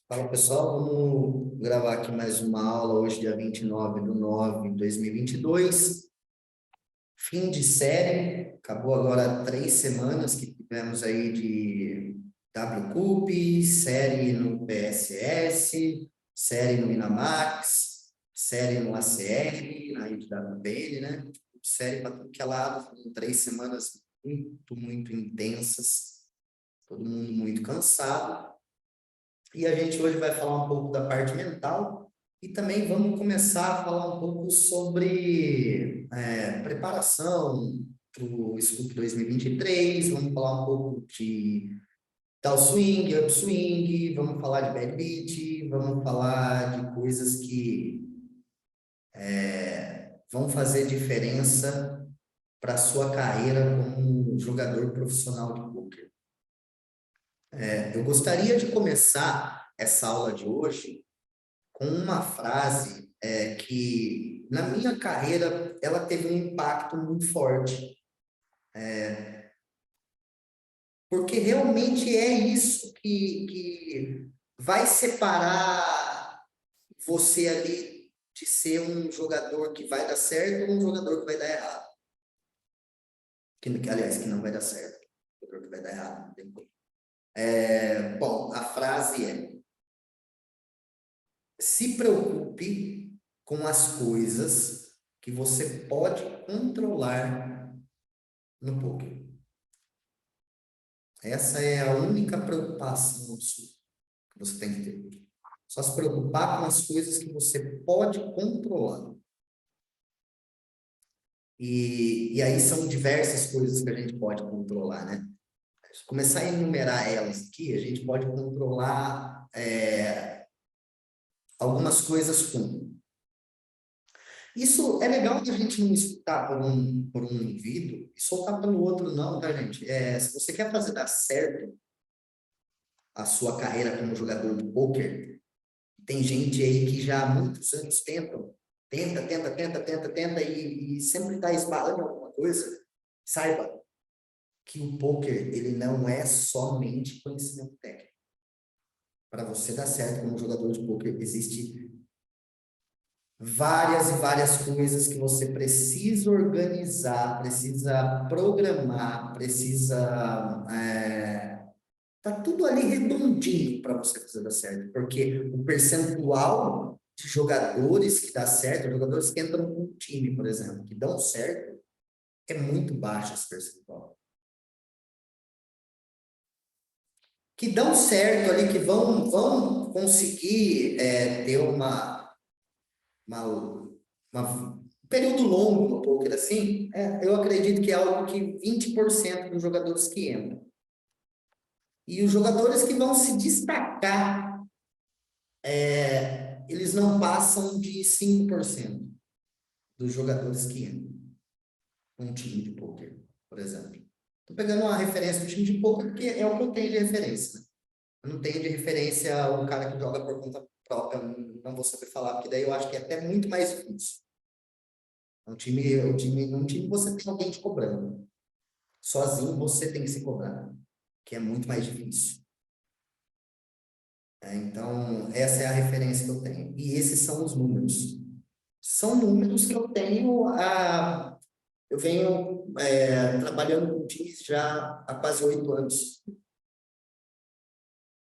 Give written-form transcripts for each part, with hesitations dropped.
Fala pessoal, vamos gravar aqui mais uma aula hoje, dia 29/9/2022. Fim de série, acabou agora 3 semanas que tivemos aí de WCUP, série no PSS, série no Inamax, série no ACR, na IWPN, né? Série para tudo que é lado, foram 3 semanas muito intensas, todo mundo muito cansado. E a gente hoje vai falar um pouco da parte mental e também vamos começar a falar um pouco sobre preparação para o Scoop 2023, vamos falar um pouco de downswing, upswing, vamos falar de bad beat, vamos falar de coisas que vão fazer diferença para a sua carreira como jogador profissional de poker. Eu gostaria de começar essa aula de hoje com uma frase que, na minha carreira, ela teve um impacto muito forte. Porque realmente é isso que vai separar você ali de ser um jogador que vai dar certo ou um jogador que vai dar errado. Aliás, que não vai dar certo. Um jogador que vai dar errado. Bom, a frase é: se preocupe com as coisas que você pode controlar no poker. Essa é a única preocupação sua que você tem que ter. Só se preocupar com as coisas que você pode controlar. E aí são diversas coisas que a gente pode controlar, né? Se começar a enumerar elas aqui, a gente pode controlar algumas coisas como. Isso é legal de a gente não escutar por um ouvido e soltar pelo outro, não, tá, gente? Se você quer fazer dar certo a sua carreira como jogador de poker, tem gente aí que já há muitos anos tenta e sempre está esbarrando em alguma coisa. Saiba que o poker, ele não é somente conhecimento técnico. Para você dar certo como jogador de poker, existe várias e várias coisas que você precisa organizar, precisa programar, precisa tá tudo ali redondinho para você fazer dar certo, porque o percentual de jogadores que dá certo, jogadores que entram num time, por exemplo, que dão certo, é muito baixo esse percentual. Que dão certo ali, que vão conseguir ter um período longo no poker assim, eu acredito que é algo que 20% dos jogadores que entram. E os jogadores que vão se destacar, eles não passam de 5% dos jogadores que entram num time de poker, por exemplo. Estou pegando uma referência do time de poker porque é o que eu tenho de referência. Né? Eu não tenho de referência o cara que joga por conta própria, não vou saber falar, porque daí eu acho que é até muito mais difícil. Num time você tem alguém te cobrando. Sozinho você tem que se cobrar, que é muito mais difícil. Então, essa é a referência que eu tenho. E esses são os números. São números que eu tenho eu venho trabalhando com times já há quase 8 anos.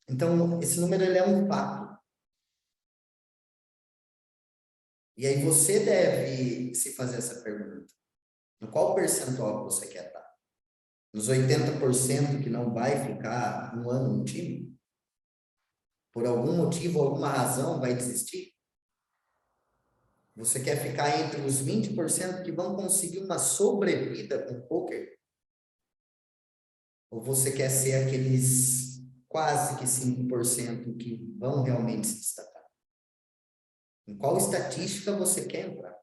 Então, esse número ele é um fato. E aí você deve se fazer essa pergunta. No qual percentual você quer estar? Nos 80% que não vai ficar um ano no time? Por algum motivo, alguma razão, vai desistir? Você quer ficar entre os 20% que vão conseguir uma sobrevida com o poker? Ou você quer ser aqueles quase que 5% que vão realmente se destacar? Em qual estatística você quer entrar?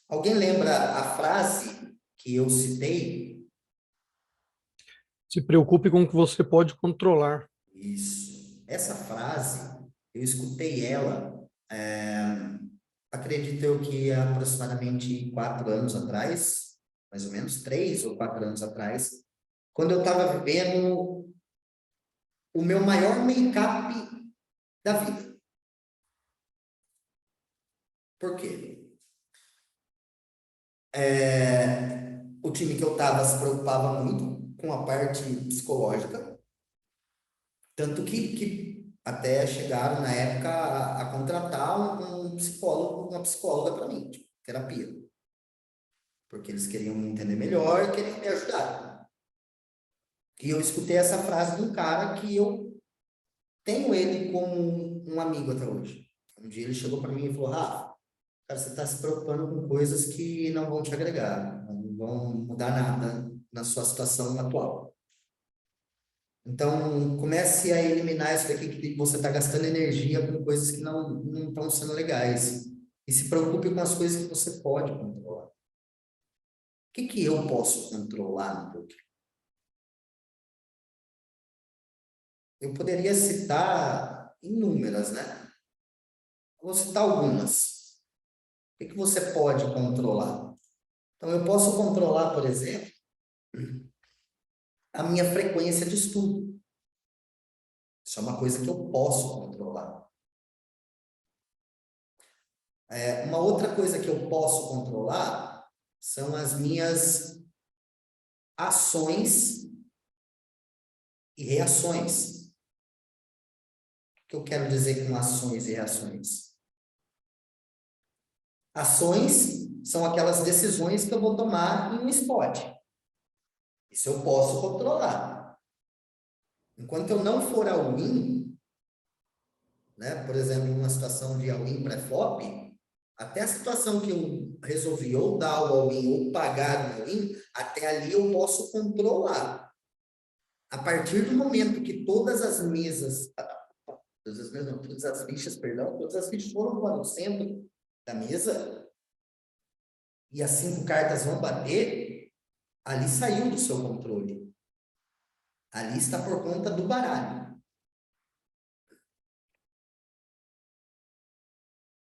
Alguém lembra a frase que eu citei? Se preocupe com o que você pode controlar. Isso. Essa frase, eu escutei ela, acredito eu que há aproximadamente 4 anos atrás, mais ou menos, 3 ou 4 anos atrás, quando eu estava vivendo o meu maior make-up da vida. Por quê? O time que eu estava se preocupava muito com a parte psicológica, tanto que até chegaram na época a contratar um psicólogo, uma psicóloga para mim, tipo, terapia, porque eles queriam me entender melhor e queriam me ajudar. E eu escutei essa frase de um cara que eu tenho ele como um amigo até hoje. Um dia ele chegou para mim e falou: Rafa, cara, você está se preocupando com coisas que não vão te agregar, não vão mudar nada na sua situação atual. Então, comece a eliminar isso daqui que você está gastando energia com coisas que não estão sendo legais. E se preocupe com as coisas que você pode controlar. O que eu posso controlar no poker? Eu poderia citar inúmeras, né? Vou citar algumas. O que você pode controlar? Então, eu posso controlar, por exemplo, a minha frequência de estudo. Isso é uma coisa que eu posso controlar. Uma outra coisa que eu posso controlar são as minhas ações e reações. O que eu quero dizer com ações e reações? Ações são aquelas decisões que eu vou tomar em um spot. Isso eu posso controlar. Enquanto eu não for all-in, né, por exemplo, em uma situação de all-in pré-flop, até a situação que eu resolvi ou dar o all-in ou pagar o all-in, até ali eu posso controlar. A partir do momento que todas as mesas, todas as fichas, perdão, todas as fichas foram para o centro da mesa e as 5 cartas vão bater, ali saiu do seu controle. Ali está por conta do baralho.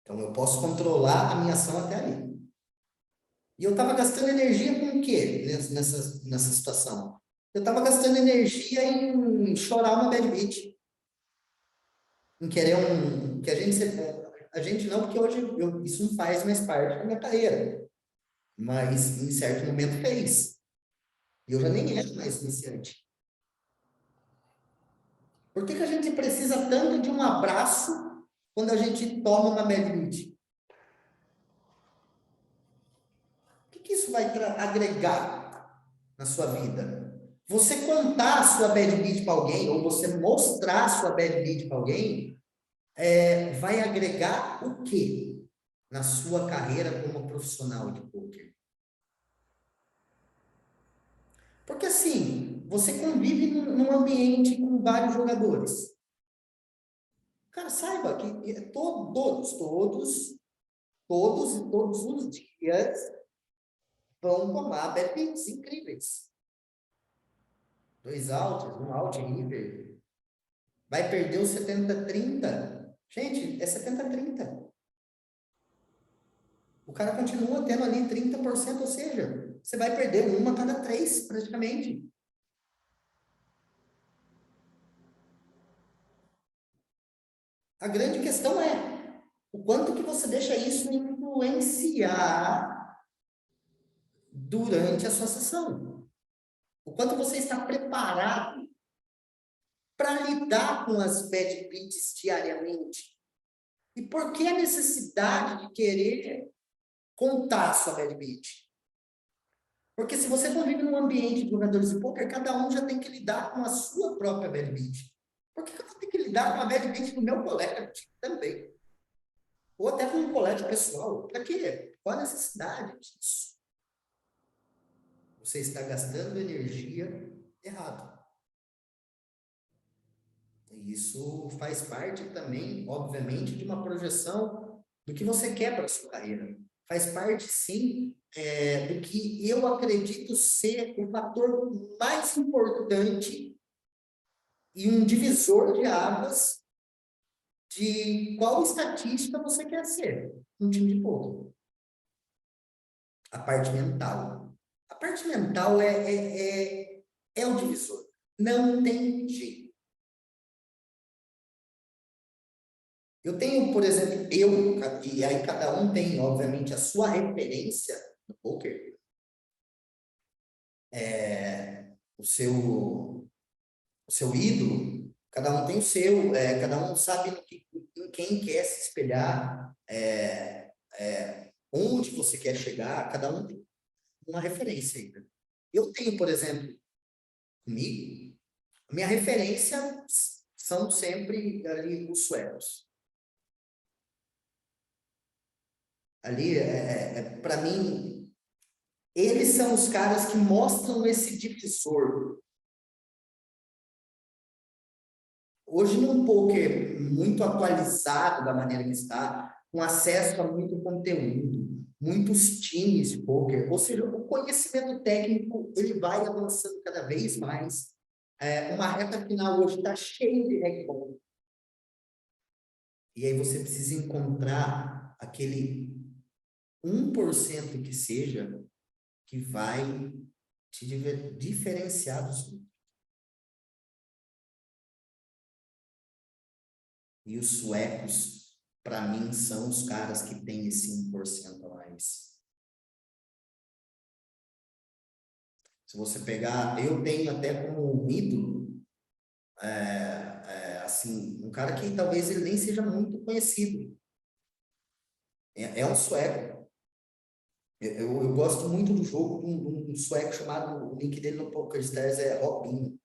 Então, eu posso controlar a minha ação até ali. E eu estava gastando energia com o quê nessa situação? Eu estava gastando energia em chorar uma bad beat. Em querer que a gente não, porque hoje isso não faz mais parte da minha carreira. Mas em certo momento fez. E eu já nem era mais iniciante. Por que a gente precisa tanto de um abraço quando a gente toma uma bad beat? O que isso vai agregar na sua vida? Você contar a sua bad beat para alguém, ou você mostrar a sua bad beat para alguém, vai agregar o quê na sua carreira como profissional de poker? Porque assim, você convive num ambiente com vários jogadores. Cara, saiba que todos e todos os dias vão tomar bad beats incríveis. 2 outs, 1 out river. Vai perder o 70-30. Gente, é 70-30. O cara continua tendo ali 30%, ou seja, você vai perder uma a cada 3, praticamente. A grande questão é o quanto que você deixa isso influenciar durante a sua sessão. O quanto você está preparado para lidar com as bad beats diariamente. E por que a necessidade de querer contar a sua bad beat? Porque se você convive num ambiente de jogadores de poker, cada um já tem que lidar com a sua própria bad beat. Por que eu vou ter que lidar com a bad beat do meu colega também? Ou até com um colega pessoal? Para quê? Qual a necessidade disso? Você está gastando energia errado. E isso faz parte também, obviamente, de uma projeção do que você quer para a sua carreira. Faz parte, sim, do que eu acredito ser o fator mais importante e um divisor de águas de qual estatística você quer ser no time de poker. A parte mental. A parte mental é o divisor. Não tem jeito. Eu tenho, por exemplo, e aí cada um tem, obviamente, a sua referência no poker, o seu ídolo, cada um tem o seu, cada um sabe em quem quer se espelhar, onde você quer chegar, cada um tem uma referência ainda. Eu tenho, por exemplo, comigo, minha referência são sempre ali os suecos. Ali, para mim, eles são os caras que mostram esse divisor. Hoje, num poker muito atualizado da maneira que está, com acesso a muito conteúdo, muitos times de poker, ou seja, o conhecimento técnico ele vai avançando cada vez mais. Uma reta final hoje está cheia de hack. E aí você precisa encontrar aquele 1% que seja que vai te diferenciar dos outros. E os suecos, para mim, são os caras que têm esse 1% a mais. Se você pegar, eu tenho até como um ídolo, assim, um cara que talvez ele nem seja muito conhecido. É um sueco. Eu gosto muito do jogo de um sueco chamado, o nick dele no PokerStars é Robinho.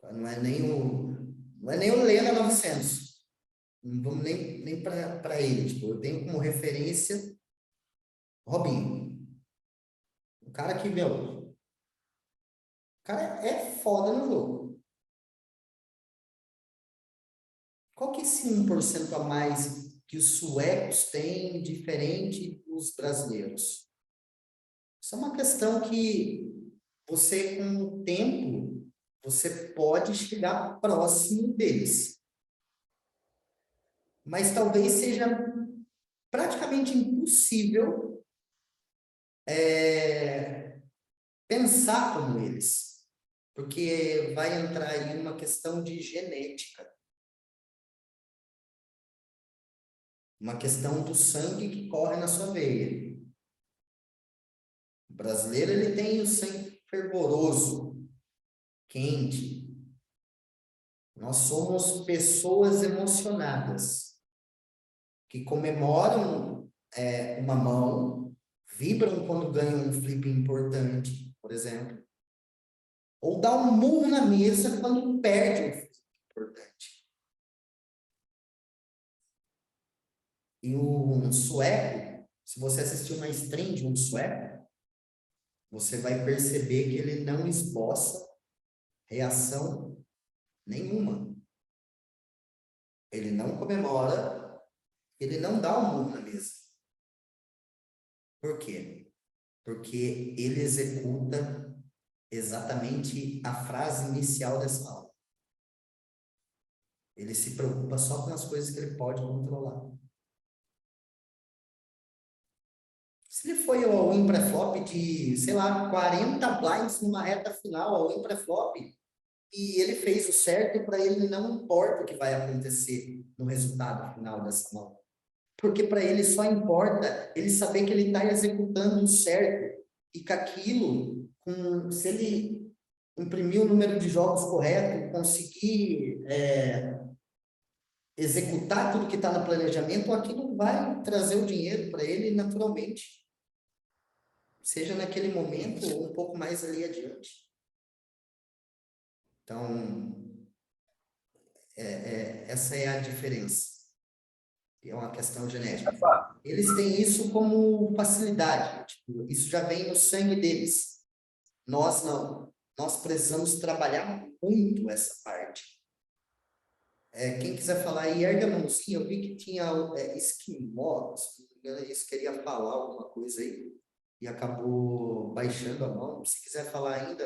Não é nem o Lena 900. Não vamos nem para ele. Tipo, eu tenho como referência Robinho. Um cara que, o cara é foda no jogo. Qual que é esse 1% a mais que os suecos têm diferente dos brasileiros? Isso é uma questão que você, com o tempo, você pode chegar próximo deles. Mas talvez seja praticamente impossível pensar como eles, porque vai entrar aí uma questão de genética, uma questão do sangue que corre na sua veia. O brasileiro ele tem o sangue fervoroso, quente. Nós somos pessoas emocionadas que comemoram uma mão, vibram quando ganham um flip importante, por exemplo, ou dá um murro na mesa quando perde um flip importante. E um sueco, se você assistir uma stream de um sueco, você vai perceber que ele não esboça reação nenhuma. Ele não comemora, ele não dá um murro na mesa. Por quê? Porque ele executa exatamente a frase inicial dessa aula. Ele se preocupa só com as coisas que ele pode controlar. Se ele foi ao win pré-flop de, sei lá, 40 blinds numa reta final, ao win pré-flop, e ele fez o certo, para ele não importa o que vai acontecer no resultado final dessa mão. Porque para ele só importa ele saber que ele está executando o certo e que aquilo, se ele imprimir o número de jogos correto, conseguir executar tudo que está no planejamento, aquilo vai trazer o dinheiro para ele naturalmente. Seja naquele momento ou um pouco mais ali adiante. Então, essa é a diferença. É uma questão genética. Eles têm isso como facilidade. Tipo, isso já vem no sangue deles. Nós não. Nós precisamos trabalhar muito essa parte. Quem quiser falar aí, ergue a mãozinha. Eu vi que tinha esquimó, se não me engano, eles queriam falar alguma coisa aí e acabou baixando a mão. Se quiser falar ainda,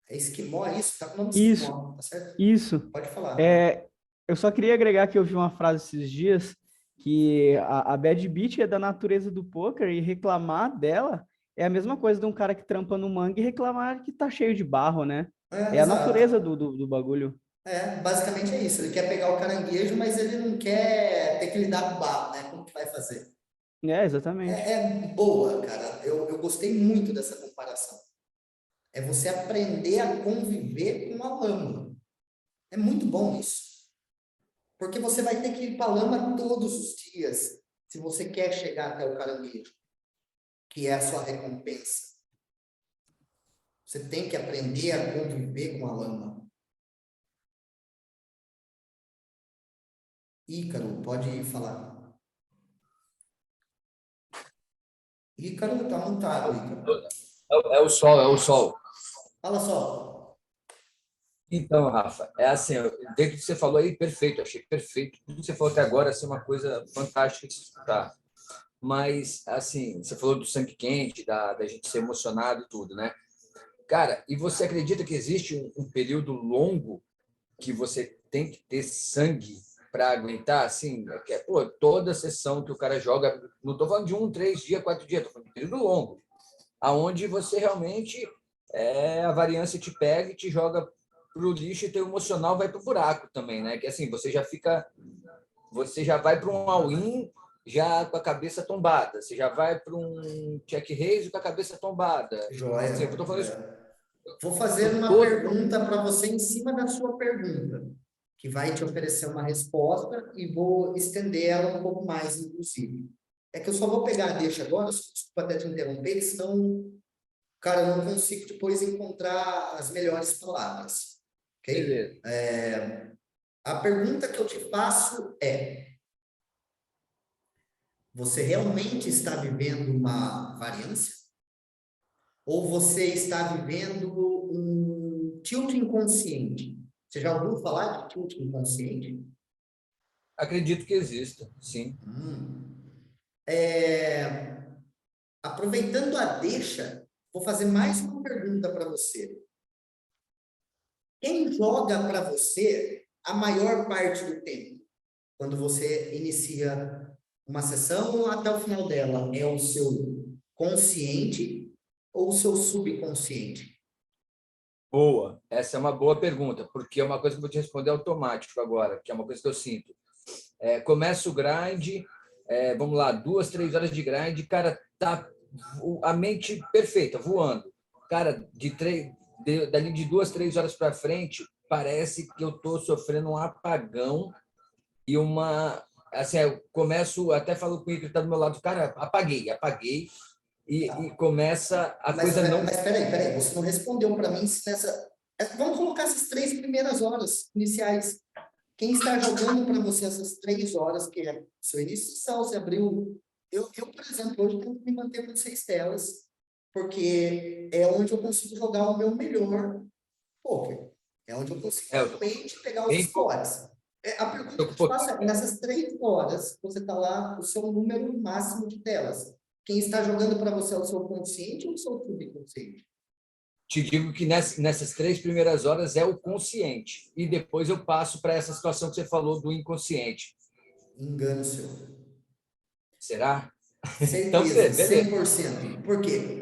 é esquimó isso? Tá com o nome esquimó, tá certo? Isso. Pode falar. Eu só queria agregar que eu vi uma frase esses dias que a bad beat é da natureza do poker e reclamar dela é a mesma coisa de um cara que trampa no mangue e reclamar que tá cheio de barro, né? É a Exato. natureza do bagulho. Basicamente é isso. Ele quer pegar o caranguejo, mas ele não quer ter que lidar com o barro, né? Como que vai fazer? É, exatamente. É boa, cara. Eu gostei muito dessa comparação. É você aprender a conviver com a lama. É muito bom isso. Porque você vai ter que ir para a lama todos os dias, se você quer chegar até o caranguejo, que é a sua recompensa. Você tem que aprender a conviver com a lama. Ícaro, pode ir falar. Ícaro tá montado, Ícaro. É o sol, é o sol. Fala só. Então, Rafa, é assim, dentro do que você falou aí, perfeito, achei perfeito. Tudo que você falou até agora assim, é uma coisa fantástica de se escutar. Mas, assim, você falou do sangue quente, da gente ser emocionado e tudo, né? Cara, e você acredita que existe um período longo que você tem que ter sangue para aguentar, assim, que é, pô, toda sessão que o cara joga, não estou falando de 3 dias, 4 dias, estou falando de um período longo, aonde você realmente, a variância te pega e te joga para o lixo e teu emocional vai para o buraco também, né? Que assim, você já vai para um all-in já com a cabeça tombada, você já vai para um check raise com a cabeça tombada. Assim, eu Joia. tô falando isso Vou fazer por uma todo. pergunta para você em cima da sua pergunta, que vai te oferecer uma resposta e vou estender ela um pouco mais, inclusive. É que eu só vou pegar a deixa agora, desculpa até te interromper, senão, cara, eu não consigo depois encontrar as melhores palavras, ok? Beleza. A pergunta que eu te faço é: você realmente está vivendo uma variância? Ou você está vivendo um tilt inconsciente? Você já ouviu falar de tilt inconsciente? Acredito que exista, sim. É, aproveitando a deixa, vou fazer mais uma pergunta para você. Quem joga para você a maior parte do tempo? Quando você inicia uma sessão até o final dela, é o seu consciente ou o seu subconsciente? Boa. Essa é uma boa pergunta, porque é uma coisa que eu vou te responder automático agora, que é uma coisa que eu sinto. Começa o grind, vamos lá, 2, 3 horas de grind, cara, tá a mente perfeita, voando. Cara, dali de 2, 3 horas para frente, parece que eu estou sofrendo um apagão e uma. Assim, eu começo, até falo com ele que está do meu lado, cara, apaguei, e começa a Mas, coisa não. mas peraí, você não respondeu para mim se nessa. Vamos colocar essas 3 primeiras horas iniciais. Quem está jogando para você essas 3 horas, que é seu início de sessão, você abriu. Por exemplo, hoje tento me manter com 6 telas, porque é onde eu consigo jogar o meu melhor poker. É onde eu consigo Eu tô realmente pegar os bem scores. A pergunta tô que com eu um te faço pouquinho. é: nessas 3 horas, você está lá, o seu número máximo de telas. Quem está jogando para você é o seu consciente ou o seu subconsciente? Te digo que nessas 3 primeiras horas é o consciente, e depois eu passo para essa situação que você falou do inconsciente. Engano seu. Será? Então, Certeza, beleza. 100%. Por quê?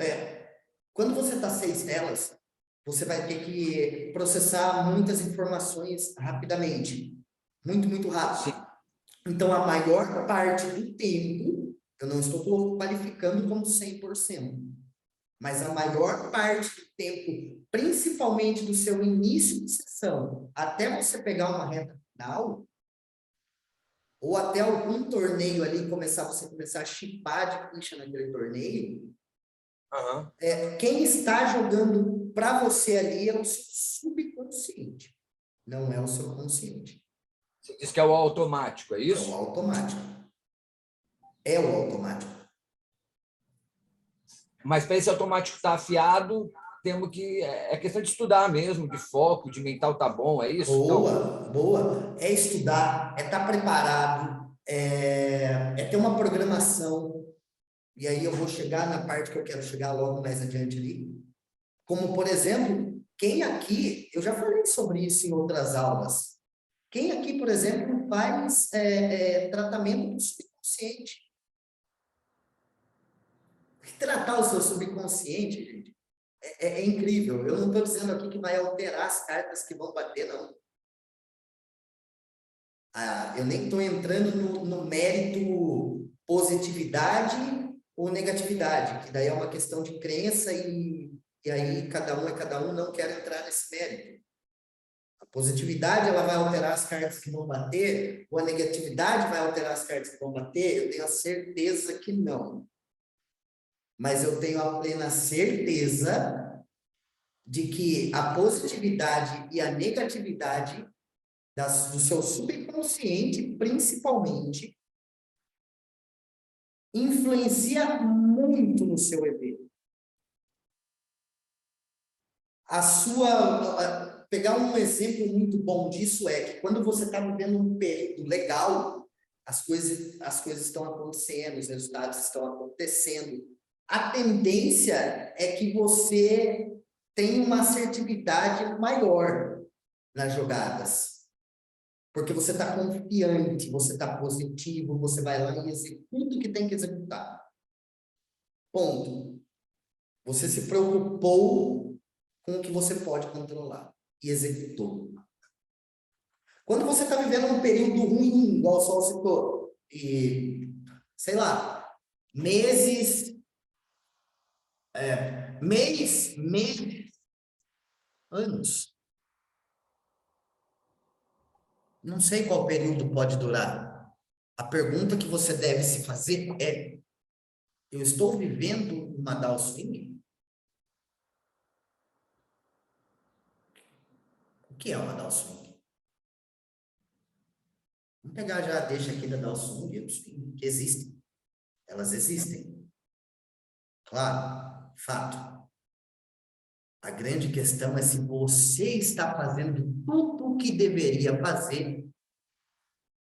Quando você está 6 telas, você vai ter que processar muitas informações rapidamente. Muito, muito rápido. Sim. Então, a maior parte do tempo, eu não estou qualificando como 100%, mas a maior parte do tempo, principalmente do seu início de sessão, até você pegar uma reta final, ou até algum torneio ali você começar a chipar de ficha naquele torneio, Aham. quem está jogando para você ali é o seu subconsciente, não é o seu consciente. Você diz que é o automático, é É o isso? automático. É o automático. Mas para esse automático estar afiado, temos que. É questão de estudar mesmo, de foco, de mental tá bom, é isso? Então, Boa, boa. É estudar, é estar preparado, é ter uma programação. E aí eu vou chegar na parte que eu quero chegar logo mais adiante ali. Como, por exemplo, quem aqui, eu já falei sobre isso em outras aulas, quem aqui, por exemplo, faz tratamento do subconsciente? Tratar o seu subconsciente, gente, é incrível. Eu não estou dizendo aqui que vai alterar as cartas que vão bater, não. Eu nem estou entrando no mérito positividade ou negatividade, que daí é uma questão de crença e aí cada um é cada um, não quero entrar nesse mérito. A positividade, ela vai alterar as cartas que vão bater, ou a negatividade vai alterar as cartas que vão bater? Eu tenho a certeza que não. Mas eu tenho a plena certeza de que a positividade e a negatividade do seu subconsciente, principalmente, influencia muito no seu evento. Pegar um exemplo muito bom disso é que quando você está vivendo um período legal, as coisas estão acontecendo, os resultados estão acontecendo. A tendência é que você tenha uma assertividade maior nas jogadas. Porque você está confiante, você está positivo, você vai lá e executa o que tem que executar. Ponto. Você se preocupou com o que você pode controlar e executou. Quando você está vivendo um período ruim, igual o Sol citou, e, sei lá, meses, anos, não sei qual período pode durar. A pergunta que você deve se fazer é: eu estou vivendo uma downswing? O que é uma downswing? Vamos pegar já a deixa aqui da downswing e upswing, que existem. Elas existem. Claro, fato. A grande questão é se você está fazendo tudo o que deveria fazer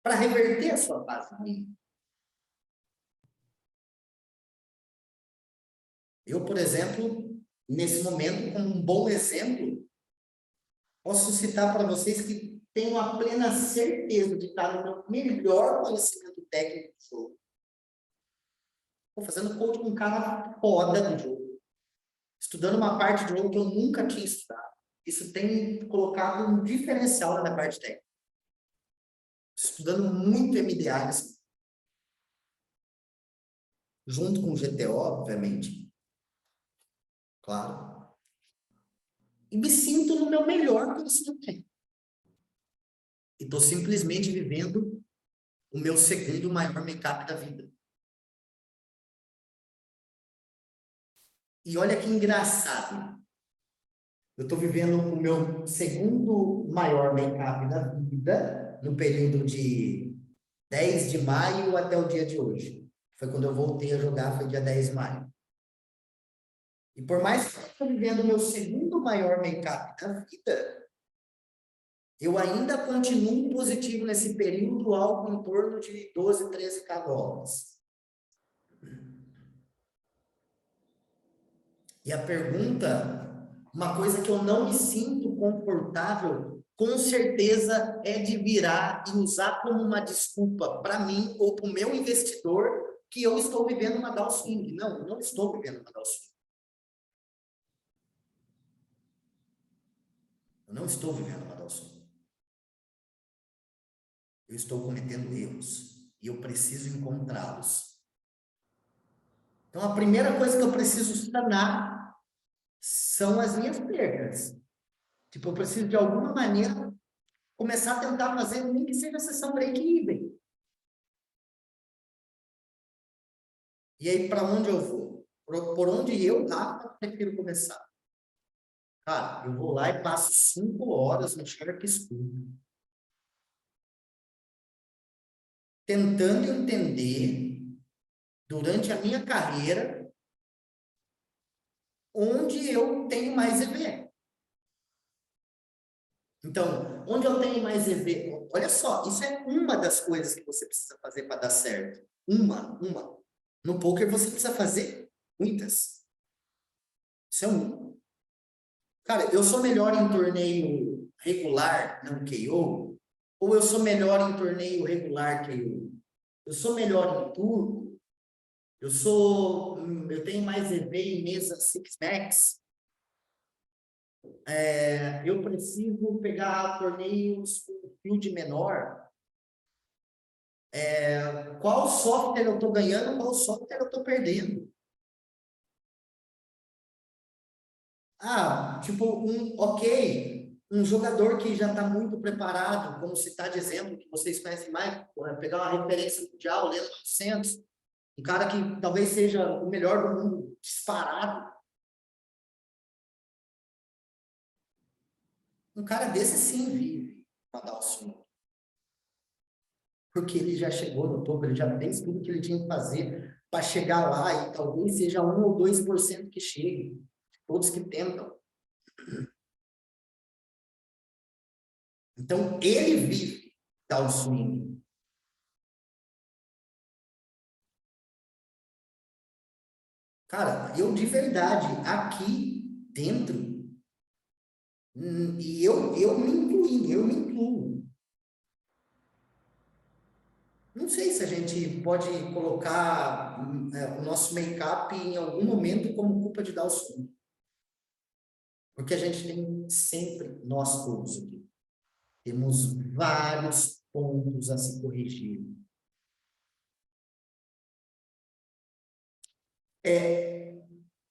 para reverter a sua base ruim. Eu, por exemplo, nesse momento, como um bom exemplo, posso citar para vocês que tenho a plena certeza de estar no meu melhor conhecimento técnico do jogo. Estou fazendo coach com um cara foda do jogo. Estudando uma parte de jogo que eu nunca tinha estudado. Isso tem colocado um diferencial na minha parte técnica. Estudando muito MDA, junto com o GTO, obviamente. Claro. E me sinto no meu melhor conhecimento técnico. E estou simplesmente vivendo o meu segundo maior make-up da vida. E olha que engraçado. Eu estou vivendo o meu segundo maior make-up da vida no período de 10 de maio até o dia de hoje. Foi quando eu voltei a jogar, foi dia 10 de maio. E por mais que eu estou vivendo o meu segundo maior make-up da vida, eu ainda continuo positivo nesse período, algo em torno de 12, 13K dólares. E a pergunta, uma coisa que eu não me sinto confortável, com certeza é de virar e usar como uma desculpa para mim ou para o meu investidor que eu estou vivendo uma downswing. Não, eu não estou vivendo uma downswing. Eu não estou vivendo uma downswing. Eu estou cometendo erros e eu preciso encontrá-los. Então, a primeira coisa que eu preciso sanar são as minhas perdas. Tipo, eu preciso, de alguma maneira, começar a tentar fazer nem que seja a sessão break-even. E aí, para onde eu vou? Por onde eu, Rafa, prefiro começar? Cara, eu vou lá e passo 5 horas no Sharp School, tentando entender, durante a minha carreira, onde eu tenho mais EV. Então, onde eu tenho mais EV? Olha só, isso é uma das coisas que você precisa fazer para dar certo. Uma. No poker você precisa fazer muitas. Isso é uma. Cara, eu sou melhor em torneio regular, não KO? Ou eu sou melhor em torneio regular KO? Eu sou melhor em turbo? Eu tenho mais EV em mesa Six Max? Eu preciso pegar torneios com field menor? Qual software eu estou ganhando, qual software eu estou perdendo. Tipo, um jogador que já está muito preparado, como citar de exemplo, que vocês conhecem mais, pegar uma referência mundial, Leno 900, um cara que talvez seja o melhor do mundo, disparado. Um cara desse sim vive para dar o swing. Porque ele já chegou no topo, ele já fez tudo que ele tinha que fazer para chegar lá, e talvez seja 1 ou 2% que chegue. Todos que tentam. Então, ele vive dar o swing. Cara, eu de verdade, aqui dentro, e eu me incluo. Não sei se a gente pode colocar o nosso make-up em algum momento como culpa de dar o swing. Porque a gente tem sempre, nós todos aqui, temos vários pontos a se corrigir.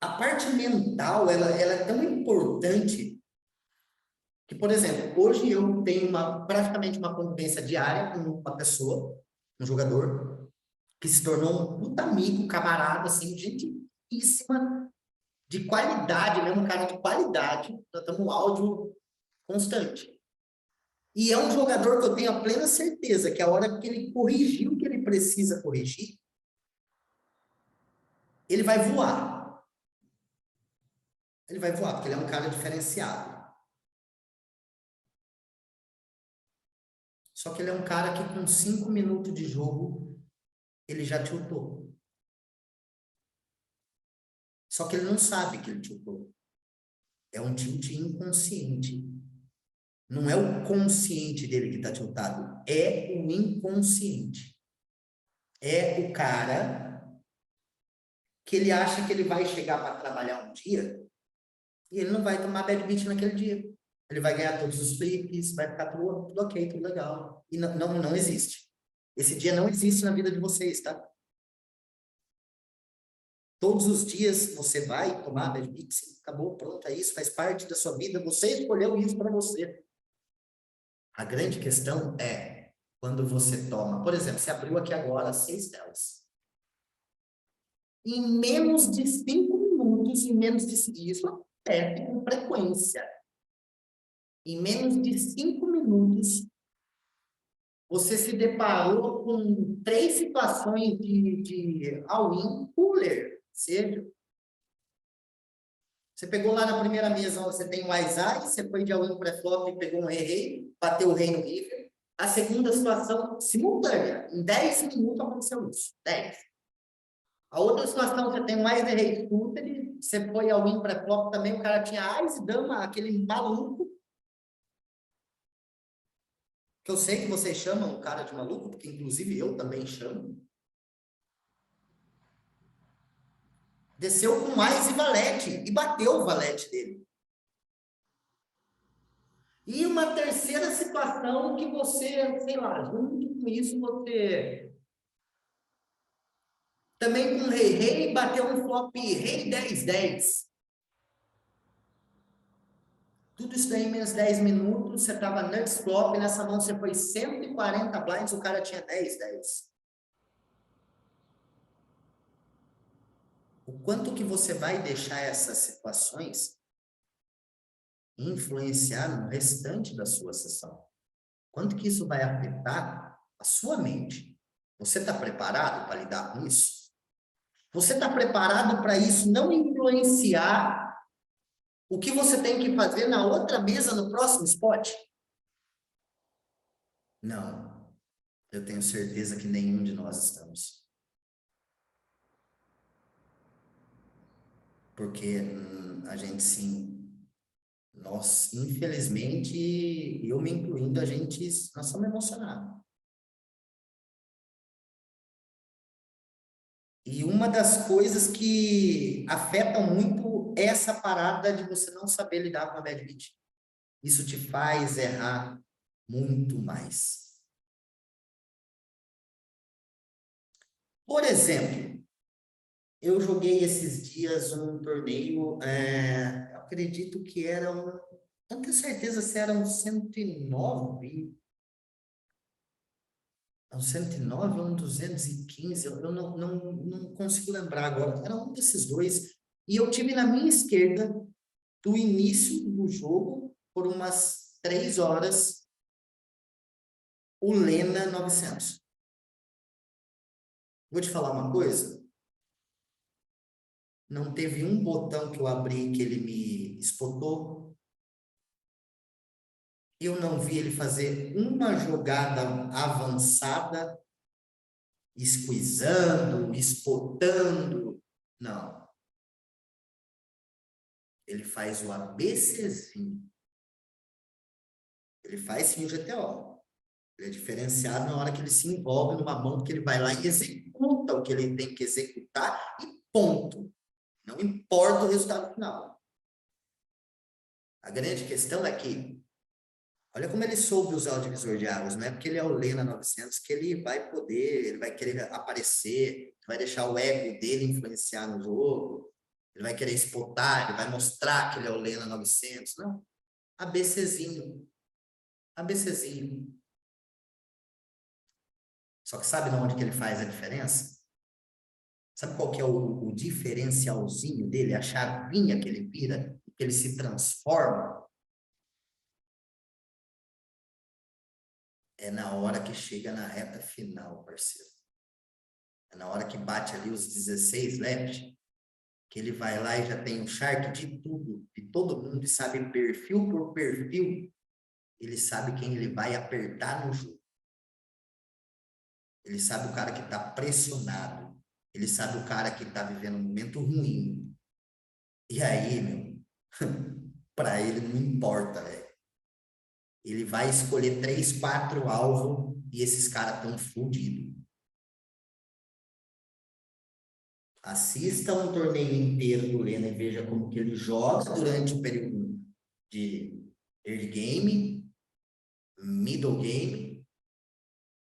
A parte mental, ela é tão importante que, por exemplo, hoje eu tenho praticamente uma convivência diária com uma pessoa, um jogador, que se tornou um puta amigo, camarada, assim, gentilíssima, de qualidade, mesmo um cara de qualidade, nós estamos um áudio constante. E é um jogador que eu tenho a plena certeza que a hora que ele corrigir o que ele precisa corrigir, ele vai voar. Ele vai voar, porque ele é um cara diferenciado. Só que ele é um cara que com 5 minutos de jogo, ele já tiltou. Só que ele não sabe que ele tiltou. É um tilt inconsciente. Não é o consciente dele que está tiltado, é o inconsciente. É o cara que ele acha que ele vai chegar para trabalhar um dia e ele não vai tomar bad beat naquele dia. Ele vai ganhar todos os flips, vai ficar tudo ok, tudo legal. E não existe. Esse dia não existe na vida de vocês, tá? Todos os dias você vai tomar bad beat, acabou, pronto, é isso, faz parte da sua vida, você escolheu isso para você. A grande questão é quando você toma, por exemplo, você abriu aqui agora 6 telas. Em menos de 5 minutos, isso acontece com frequência. Em menos de 5 minutos, você se deparou com 3 situações de all-in cooler, seja. Você pegou lá na primeira mesa, você tem um Aizai, você foi de all-in pré-flop e pegou um rei, bateu o rei no river. A segunda situação, simultânea, em 10 minutos aconteceu isso, 10. A outra situação, você tem mais de rei suited, você foi all-in pré-flop também, o cara tinha Ais, dama, aquele maluco. Que eu sei que vocês chamam o cara de maluco, porque inclusive eu também chamo. Desceu com mais e valete, e bateu o valete dele. E uma terceira situação que você, sei lá, junto com isso, você também com rei, bateu um flop rei 10-10. Tudo isso daí em menos 10 minutos, você estava nuts flop, nessa mão você foi 140 blinds, o cara tinha 10-10. O quanto que você vai deixar essas situações influenciar no restante da sua sessão? Quanto que isso vai afetar a sua mente? Você está preparado para lidar com isso? Você está preparado para isso não influenciar o que você tem que fazer na outra mesa, no próximo spot? Não. Eu tenho certeza que nenhum de nós estamos. Porque a gente, sim, nós, infelizmente, eu me incluindo, nós somos emocionados. E uma das coisas que afetam muito é essa parada de você não saber lidar com a bad beat. Isso te faz errar muito mais. Por exemplo, eu joguei esses dias um torneio, eu acredito que era um, não tenho certeza se era um 109, um 109 ou um 215, eu não consigo lembrar agora, era um desses dois, e eu tive na minha esquerda, do início do jogo, por umas 3 horas, o Lena 900. Vou te falar uma coisa, não teve um botão que eu abri que ele me espotou. Eu não vi ele fazer uma jogada avançada, esquisando, espotando. Não. Ele faz o ABCzinho. Ele faz sim o GTO. Ele é diferenciado na hora que ele se envolve numa mão que ele vai lá e executa o que ele tem que executar e ponto. Não importa o resultado final. A grande questão é que, olha como ele soube usar o divisor de águas. Não é porque ele é o Lena 900 que ele vai poder, ele vai querer aparecer, vai deixar o ego dele influenciar no jogo, ele vai querer espotar, ele vai mostrar que ele é o Lena 900. Não. ABCzinho. ABCzinho. Só que sabe onde que ele faz a diferença? Sabe qual que é o diferencialzinho dele? A chavinha que ele vira, que ele se transforma? É na hora que chega na reta final, parceiro. É na hora que bate ali os 16 left, que ele vai lá e já tem um chart de tudo, de todo mundo, e sabe perfil por perfil, ele sabe quem ele vai apertar no jogo. Ele sabe o cara que está pressionado. Ele sabe o cara que está vivendo um momento ruim. E aí, meu, para ele não importa, velho. Ele vai escolher 3, 4 alvos e esses caras estão fodidos. Assista um torneio inteiro do Lena e veja como que ele joga durante o período de early game, middle game,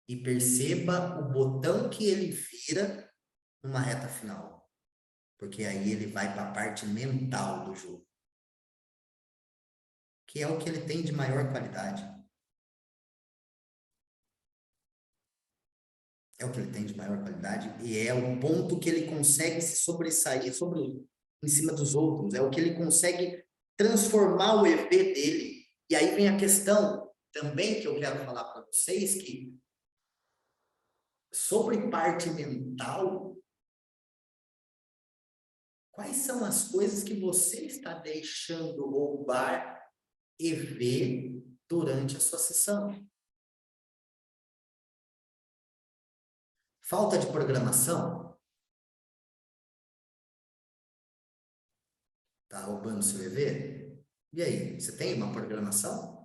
e perceba o botão que ele vira numa reta final. Porque aí ele vai para a parte mental do jogo, que é o que ele tem de maior qualidade. É o que ele tem de maior qualidade e é o ponto que ele consegue se sobressair em cima dos outros. É o que ele consegue transformar o EV dele. E aí vem a questão também que eu quero falar para vocês, que sobre parte mental, quais são as coisas que você está deixando roubar EV durante a sua sessão? Falta de programação? Tá roubando seu EV? E aí, você tem uma programação?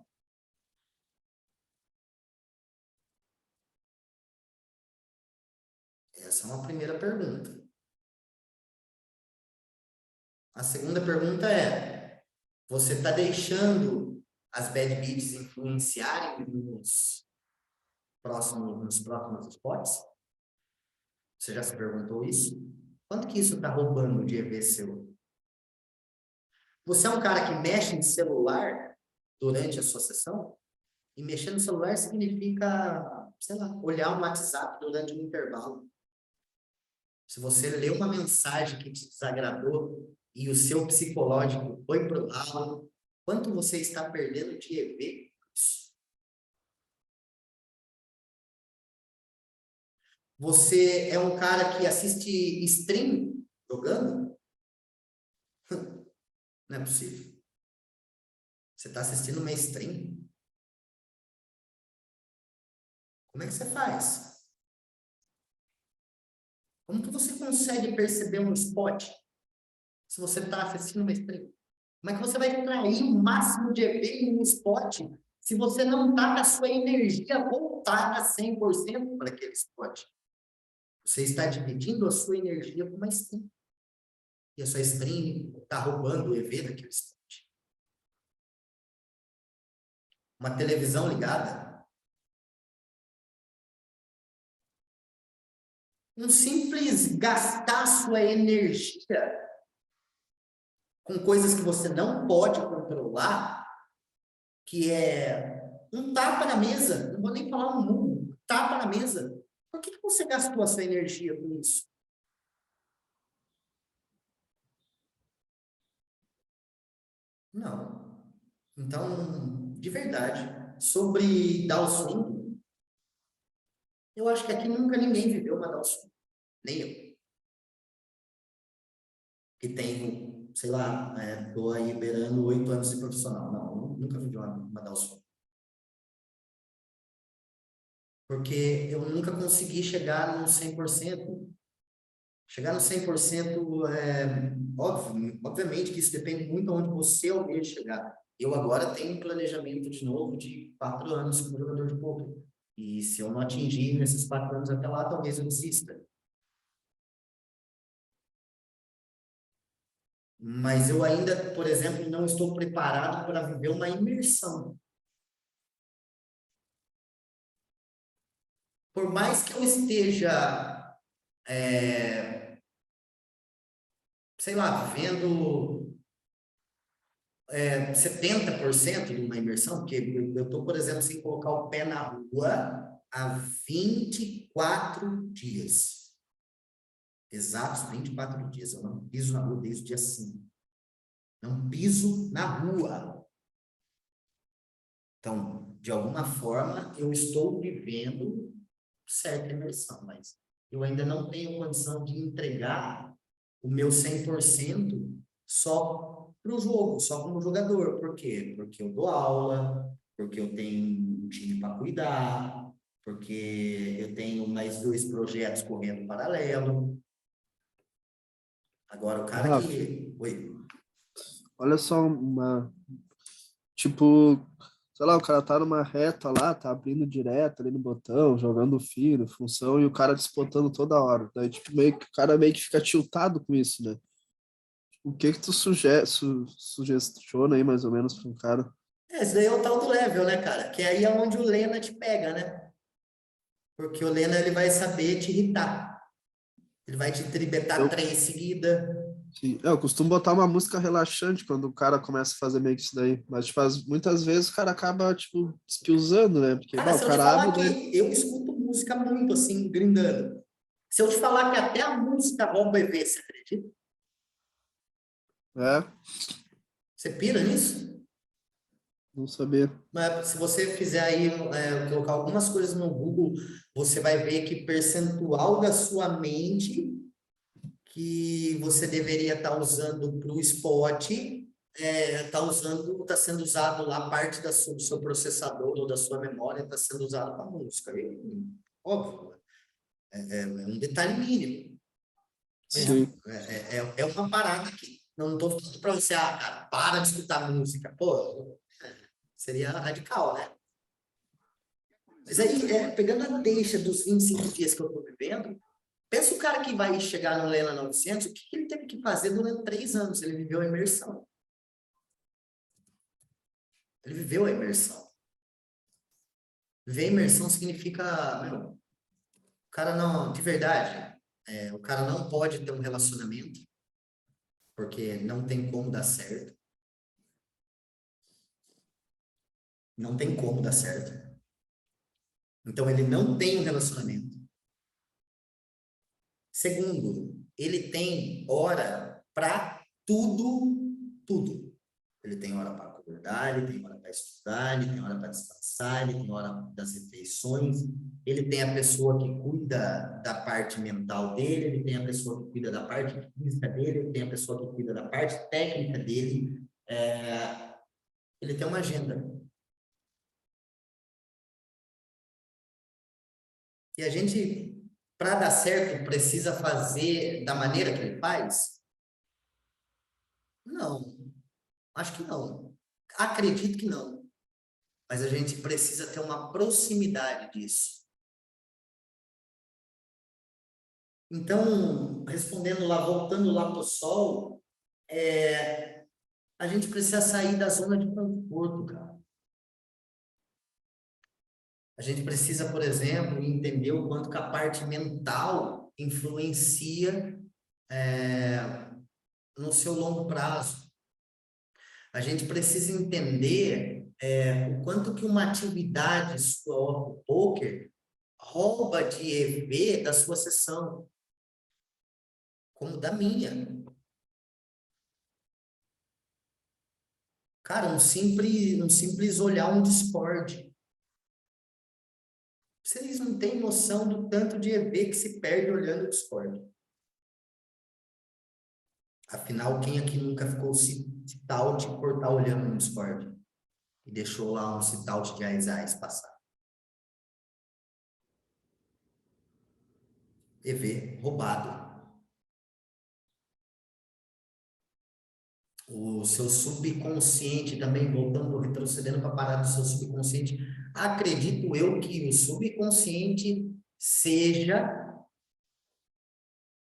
Essa é uma primeira pergunta. A segunda pergunta é: você está deixando as bad beats influenciarem nos próximos spots? Você já se perguntou isso? Quanto que isso está roubando de EV seu? Você é um cara que mexe em celular durante a sua sessão? E mexer no celular significa, sei lá, olhar o WhatsApp durante um intervalo. Se você lê uma mensagem que te desagradou e o seu psicológico foi pro ralo, quanto você está perdendo de EV com isso? Você é um cara que assiste stream jogando? Não é possível. Você está assistindo uma stream? Como é que você faz? Como que você consegue perceber um spot se você está assistindo uma stream? Como é que você vai extrair o máximo de EV em um spot se você não está com a sua energia voltada 100% para aquele spot? Você está dividindo a sua energia com uma stream. E a sua stream está roubando o EV daquele spot. Uma televisão ligada. Um simples gastar sua energia com coisas que você não pode controlar, que é um tapa na mesa, não vou nem falar um murro, tapa na mesa. Por que você gastou a sua energia com isso? Não. Então, de verdade, sobre dar o swing, eu acho que aqui nunca ninguém viveu uma dar o swing, nem eu. Que tenho, sei lá, tô aí beirando 8 anos de profissional. Não, nunca vivi uma dar o swing. Porque eu nunca consegui chegar no 100%. Chegar no 100% obviamente que isso depende muito de onde você almeja chegar. Eu agora tenho um planejamento de novo de 4 anos como jogador de pôquer. E se eu não atingir nesses 4 anos até lá, talvez eu desista. Mas eu ainda, por exemplo, não estou preparado para viver uma imersão. Por mais que eu esteja, sei lá, vivendo 70% de uma imersão, porque eu estou, por exemplo, sem colocar o pé na rua há 24 dias. Exatos 24 dias. Eu não piso na rua desde o dia 5. Não piso na rua. Então, de alguma forma, eu estou vivendo certa imersão, mas eu ainda não tenho condição de entregar o meu 100% só para o jogo, só como jogador. Por quê? Porque eu dou aula, porque eu tenho um time para cuidar, porque eu tenho mais 2 projetos correndo paralelo. Agora, o cara Rafa, que... Oi. olha só tipo, sei lá, o cara tá numa reta lá, tá abrindo direto ali no botão, jogando fino, função, e o cara disputando toda hora. Daí, tipo, o cara meio que fica tiltado com isso, né? O que que tu sugestiona aí, mais ou menos, para um cara? Esse daí é o tal do level, né, cara? Que aí é onde o Lena te pega, né? Porque o Lena, ele vai saber te irritar. Ele vai te tribetar Eu, 3 seguida. sim, eu costumo botar uma música relaxante quando o cara começa a fazer meio que isso daí. Mas, tipo, muitas vezes o cara acaba, tipo, espiusando, né? Porque, Cara, o se eu te cara abre falar daí. que eu escuto música muito, assim, grindando. Se eu te falar que até a música rouba EV, você acredita? É, Você pira nisso? não saber. Mas se você fizer aí, colocar algumas coisas no Google, você vai ver que percentual da sua mente que você deveria estar usando para o spot, está sendo usado lá, parte do seu processador ou da sua memória está sendo usado para música. E, óbvio, é um detalhe mínimo. Sim. É uma parada que não estou falando para você, cara, para de escutar música. Pô, seria radical, né? Mas aí, pegando a deixa dos 25 dias que eu estou vivendo, pensa o cara que vai chegar no Lena 900, o que ele teve que fazer durante 3 anos? Ele viveu a imersão. Ele viveu a imersão. Viver a imersão significa, meu, o cara não, de verdade, o cara não pode ter um relacionamento, porque não tem como dar certo. Não tem como dar certo. Então, ele não tem um relacionamento. Segundo, ele tem hora para tudo, tudo. Ele tem hora para acordar, ele tem hora para estudar, ele tem hora para descansar, ele tem hora das refeições, ele tem a pessoa que cuida da parte mental dele, ele tem a pessoa que cuida da parte física dele, ele tem a pessoa que cuida da parte técnica dele. Ele tem uma agenda. E a gente, para dar certo, precisa fazer da maneira que ele faz? Não, acho que não. Acredito que não. Mas a gente precisa ter uma proximidade disso. Então, respondendo lá, voltando lá para o sol, a gente precisa sair da zona de conforto, cara. A gente precisa, por exemplo, entender o quanto que a parte mental influencia no seu longo prazo. A gente precisa entender o quanto que uma atividade sua, o poker, rouba de EV da sua sessão, como da minha. Cara, um simples olhar um Discord. Vocês não têm noção do tanto de EV que se perde olhando o Discord. Afinal, quem aqui nunca ficou sit-out por estar olhando no Discord? E deixou lá um sit-out de Aizais passar. EV roubado. O seu subconsciente também, voltando, retrocedendo para a parada do seu subconsciente, acredito eu que o subconsciente seja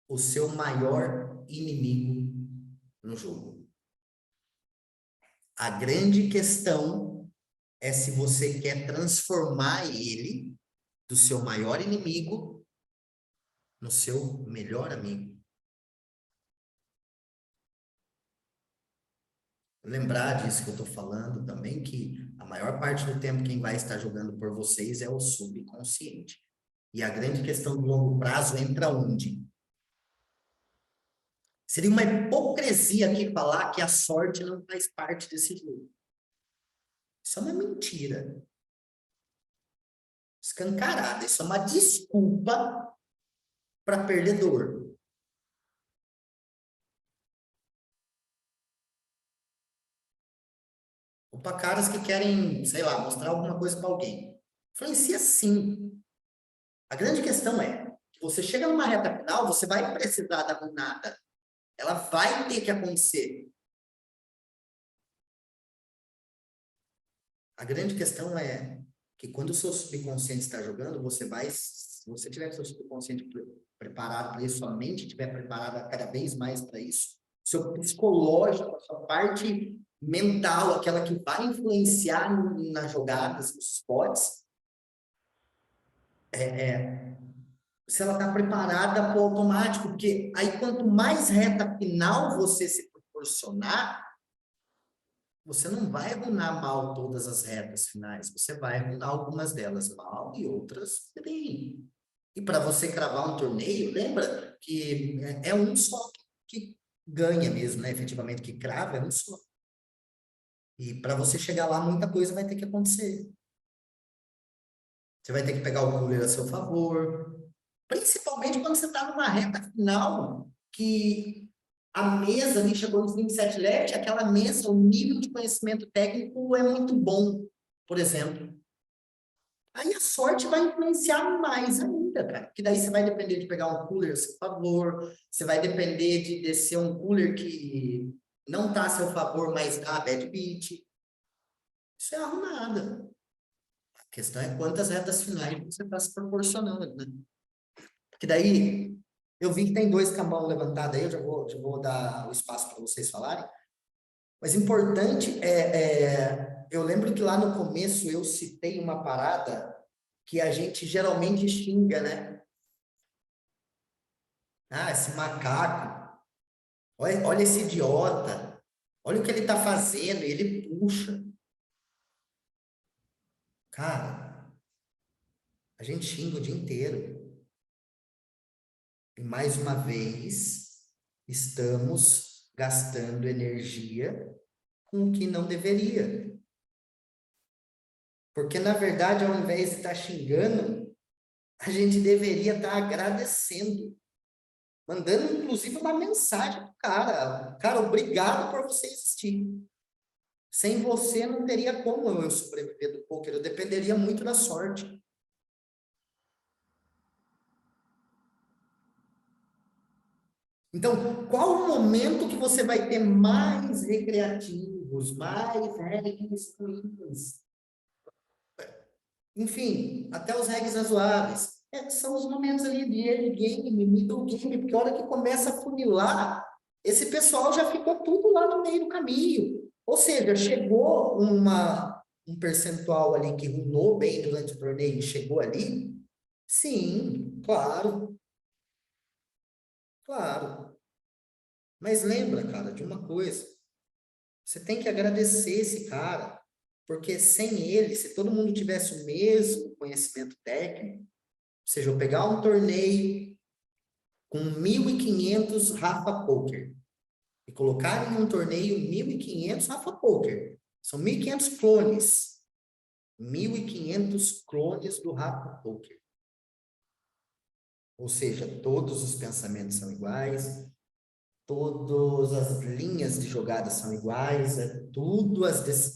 o seu maior inimigo no jogo. A grande questão é se você quer transformar ele, do seu maior inimigo, no seu melhor amigo. Lembrar disso que eu estou falando também, que a maior parte do tempo quem vai estar jogando por vocês é o subconsciente. E a grande questão do longo prazo entra onde? Seria uma hipocrisia aqui falar que a sorte não faz parte desse jogo. Isso é uma mentira. Escancarada. Isso é uma desculpa para perdedor. Ou para caras que querem, sei lá, mostrar alguma coisa para alguém. Influencia sim. A grande questão é que você chega numa reta final, você vai precisar da runada. Ela vai ter que acontecer. A grande questão é que quando o seu subconsciente está jogando, você vai, se você tiver seu subconsciente preparado para isso, sua mente estiver preparada cada vez mais para isso, seu psicológico, a sua parte mental, aquela que vai influenciar nas jogadas, nos spots, se ela está preparada para o automático, porque aí quanto mais reta final você se proporcionar, você não vai runar mal todas as retas finais, você vai runar algumas delas mal e outras bem. E para você cravar um torneio, lembra que é um só que ganha mesmo, né? Efetivamente, que crava é um só. E para você chegar lá, muita coisa vai ter que acontecer. Você vai ter que pegar o cooler a seu favor, principalmente quando você está numa reta final, que a mesa ali chegou nos 27 left, aquela mesa, o nível de conhecimento técnico é muito bom, por exemplo. Aí a sorte vai influenciar mais ainda, cara. Porque daí você vai depender de pegar um cooler a seu favor, você vai depender de descer um cooler que não está a seu favor, mas dá bad beat. Isso é arrumada. A questão é quantas retas finais você está se proporcionando, né? Porque daí, eu vi que tem 2 com a mão levantada aí, eu já vou dar o espaço para vocês falarem. Mas importante eu lembro que lá no começo eu citei uma parada que a gente geralmente xinga, né? Ah, esse macaco, olha esse idiota, olha o que ele está fazendo, ele puxa. Cara, a gente xinga o dia inteiro. E mais uma vez, estamos gastando energia com o que não deveria. Porque, na verdade, ao invés de estar xingando, a gente deveria estar agradecendo. Mandando, inclusive, uma mensagem pro cara. Cara, obrigado por você existir. Sem você, não teria como eu sobreviver do poker. Eu dependeria muito da sorte. Então, qual o momento que você vai ter mais recreativos, mais regs ruins? Enfim, até os regs razoáveis. São os momentos ali de early game, middle game, porque a hora que começa a funilar, esse pessoal já ficou tudo lá no meio do caminho. Ou seja, chegou um percentual ali que runou bem durante o torneio, chegou ali? Sim, claro. Claro. Mas lembra, cara, de uma coisa. Você tem que agradecer esse cara, porque sem ele, se todo mundo tivesse o mesmo conhecimento técnico, ou seja, eu pegar um torneio com 1.500 Rafa Poker e colocar em um torneio 1.500 Rafa Poker, são 1.500 clones. 1.500 clones do Rafa Poker. Ou seja, todos os pensamentos são iguais, todas as linhas de jogada são iguais,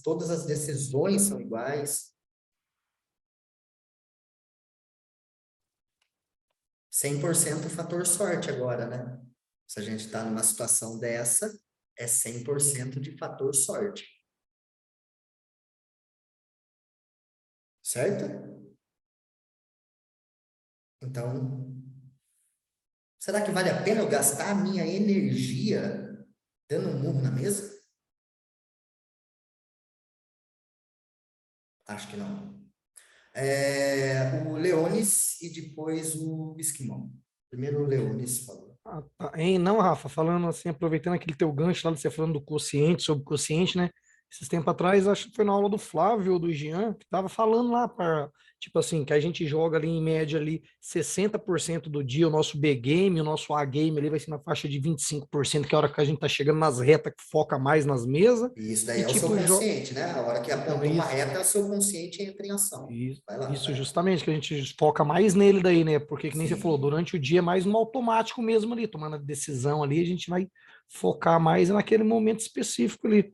todas as decisões são iguais. 100% fator sorte agora, né? Se a gente está numa situação dessa, é 100% de fator sorte. Certo? Então, será que vale a pena eu gastar a minha energia dando um murro na mesa? Acho que não. O Leones e depois o Esquimão. Primeiro o Leones falou. Ah, tá. Hein, não, Rafa, falando assim, aproveitando aquele teu gancho lá, de você falando do quociente, sobre o quociente, né? Esses tempos atrás, acho que foi na aula do Flávio ou do Jean, que tava falando lá para, tipo assim, que a gente joga ali em média ali 60% do dia, o nosso B-game, o nosso A-game ali vai ser na faixa de 25%, que é a hora que a gente tá chegando nas retas que foca mais nas mesas, E isso daí e é o seu tipo, consciente, né? A hora que então apontou é uma isso. reta, o seu consciente entra em ação. Vai lá, Isso vai. justamente, que a gente foca mais nele daí, né? Porque, que nem você falou, Sim, durante o dia é mais no automático mesmo ali, tomando a decisão ali, a gente vai focar mais naquele momento específico ali.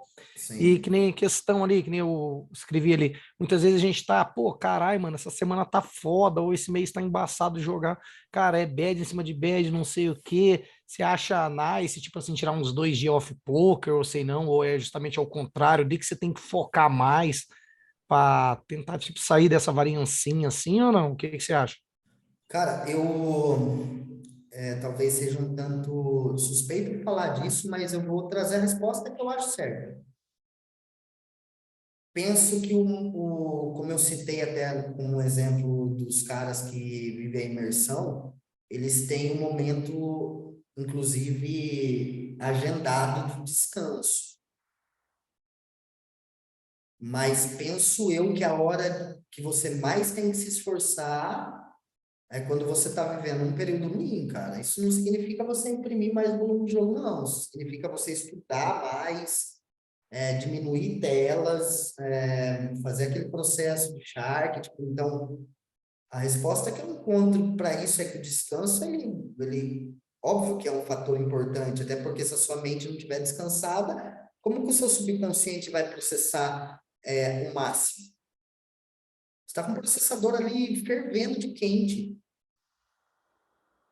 E que sim. nem questão ali, que nem eu escrevi ali, muitas vezes a gente tá, pô, caralho, mano, essa semana tá foda, ou esse mês tá embaçado de jogar, cara, é bad em cima de bad, não sei o quê. Você acha nice, tipo assim, tirar uns 2 dias off poker, ou sei não, ou é justamente ao contrário, de que você tem que focar mais para tentar tipo, sair dessa variancinha assim ou não? O que que você acha? Cara, eu talvez seja um tanto suspeito de falar disso, mas eu vou trazer a resposta que eu acho certa. Penso que como eu citei até como exemplo dos caras que vivem a imersão, eles têm um momento, inclusive, agendado de descanso. Mas penso eu que a hora que você mais tem que se esforçar é quando você está vivendo um período ruim, cara. Isso não significa você imprimir mais volume de jogo, não. Isso significa você estudar mais, diminuir telas, fazer aquele processo de Shark. Tipo, então, a resposta que eu encontro para isso é que o descanso, óbvio que é um fator importante, até porque se a sua mente não estiver descansada, como que o seu subconsciente vai processar o máximo? Você está com um processador ali fervendo de quente.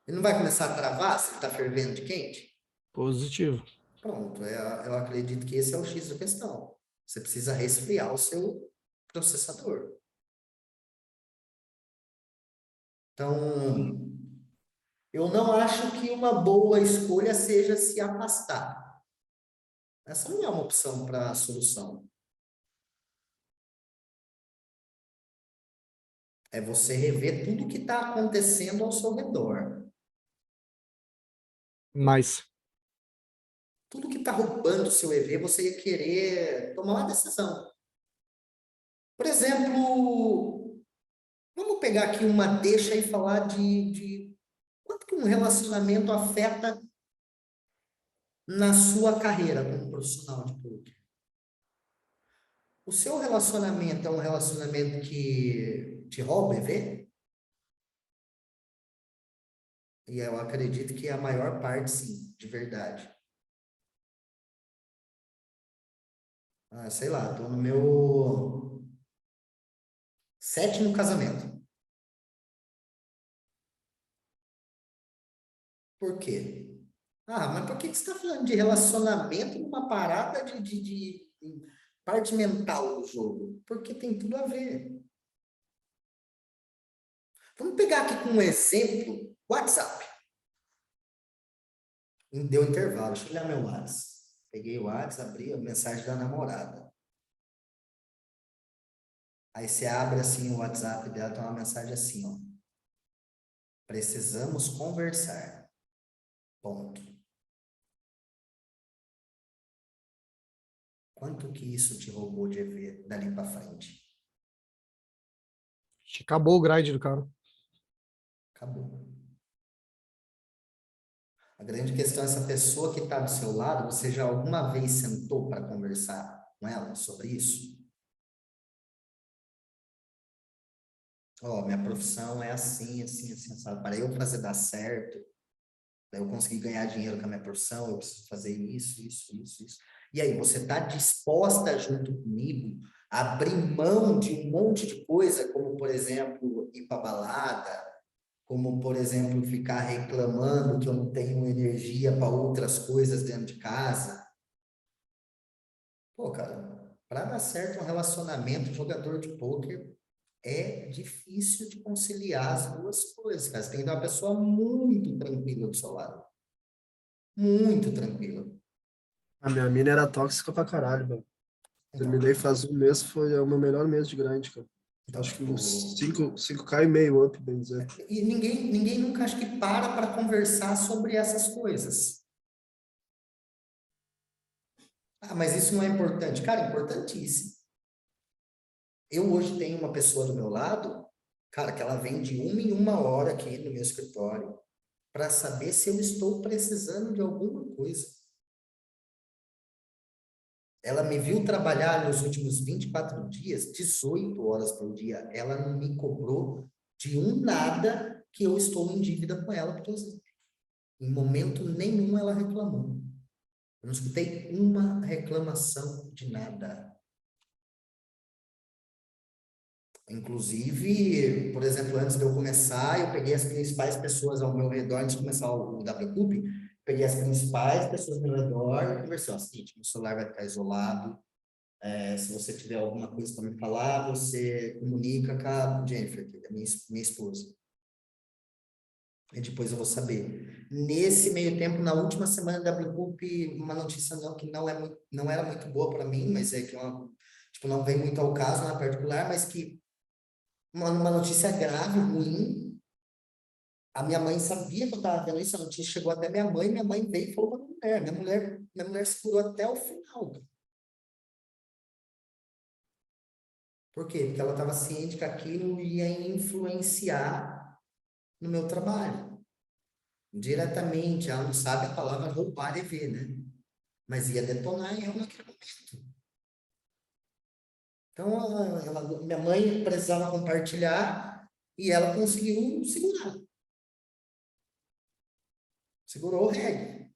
Ele não vai começar a travar se ele está fervendo de quente? Positivo. Pronto, eu acredito que esse é o X da questão. Você precisa resfriar o seu processador. Então, eu não acho que uma boa escolha seja se afastar. Essa não é uma opção para a solução. É você rever tudo que está acontecendo ao seu redor. Mas, Tudo que está roubando o seu EV, você ia querer tomar uma decisão. Por exemplo, vamos pegar aqui uma deixa e falar de quanto que um relacionamento afeta na sua carreira como profissional de poker. O seu relacionamento é um relacionamento que te rouba EV? E eu acredito que a maior parte, sim, de verdade. Ah, sei lá, tô no meu 7º casamento. Por quê? Ah, mas por que que você está falando de relacionamento numa parada de parte mental do jogo? Porque tem tudo a ver. Vamos pegar aqui como exemplo WhatsApp. Deu intervalo, deixa eu olhar meu WhatsApp. Peguei o WhatsApp, abri a mensagem da namorada. Aí você abre assim o WhatsApp dela, tem uma mensagem assim, ó. Precisamos conversar. Ponto. Quanto que isso te roubou de EV dali para frente? Acabou o grind do cara. Acabou. A grande questão é essa pessoa que está do seu lado, você já alguma vez sentou para conversar com ela sobre isso? Ó, minha profissão é assim, assim, assim, sabe? Para eu fazer dar certo, para eu conseguir ganhar dinheiro com a minha profissão, eu preciso fazer isso, isso, isso, isso. E aí, você está disposta junto comigo a abrir mão de um monte de coisa, como, por exemplo, ir para balada, como, por exemplo, ficar reclamando que eu não tenho energia para outras coisas dentro de casa? Pô, cara, para dar certo um relacionamento, jogador de pôquer é difícil de conciliar as duas coisas, cara. Você tem que ter uma pessoa muito tranquila do seu lado. Muito tranquila. A minha mina era tóxica pra caralho, velho. Então, Terminei faz um mês, foi o meu melhor mês de grind, cara. então Acho que tipo, uns 5K e meio up, bem dizer. e ninguém nunca acho que para conversar sobre essas coisas. Ah, mas isso não é importante. Cara, é importantíssimo. Eu hoje tenho uma pessoa do meu lado, cara, que ela vem de 1 em 1 hora aqui no meu escritório para saber se eu estou precisando de alguma coisa. Ela me viu trabalhar nos últimos 24 dias, 18 horas por dia. Ela não me cobrou de um nada que eu estou em dívida com ela, porque em momento nenhum ela reclamou. Eu não escutei uma reclamação de nada. Inclusive, por exemplo, antes de eu começar, eu peguei as principais pessoas ao meu redor, antes de começar o WCUP, peguei as principais pessoas ao meu redor e conversei, ó, seguinte, meu celular vai ficar isolado, se você tiver alguma coisa para me falar, você comunica com a Jennifer, que é minha esposa. E depois eu vou saber. Nesse meio tempo, na última semana da WCUP, uma notícia que não era muito boa para mim, mas é que tipo, não vem muito ao caso na particular, mas que uma notícia grave, ruim. A minha mãe sabia que eu estava vendo isso, a notícia chegou até minha mãe veio e falou para a mulher. Minha mulher segurou até o final. Por quê? Porque ela estava ciente que aquilo ia influenciar no meu trabalho. Diretamente, ela não sabe a palavra roubar e ver, né? Mas ia detonar eu naquele momento. Então, minha mãe precisava compartilhar e ela conseguiu segurar. Segurou o reggae.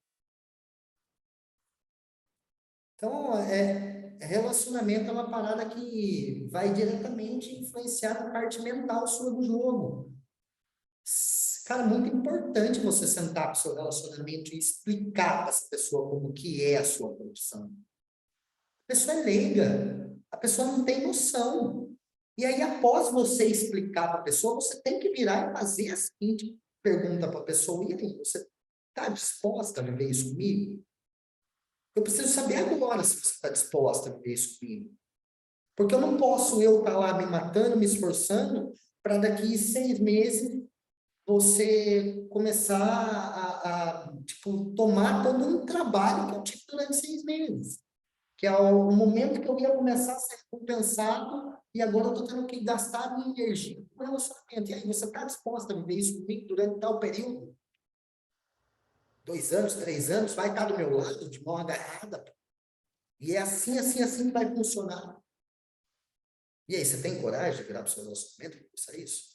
Então, relacionamento é uma parada que vai diretamente influenciar na parte mental sua do jogo. Cara, muito importante você sentar com o seu relacionamento e explicar para essa pessoa como que é a sua condição. A pessoa é leiga, a pessoa não tem noção. E aí, após você explicar para a pessoa, você tem que virar e fazer a seguinte pergunta para a pessoa: e aí, você está disposta a viver isso comigo? Eu preciso saber agora se você está disposta a viver isso comigo. Porque eu não posso estar lá me matando, me esforçando, para daqui 6 meses você começar tipo, tomar todo um trabalho que eu tive durante 6 meses. Que é o momento que eu ia começar a ser compensado e agora eu estou tendo que gastar a minha energia com o relacionamento. E aí, você está disposta a viver isso comigo durante tal período? 2 anos, 3 anos, vai estar do meu lado de mão agarrada. E é assim, assim, assim que vai funcionar. E aí, você tem coragem de virar para o seu relacionamento e pensar isso?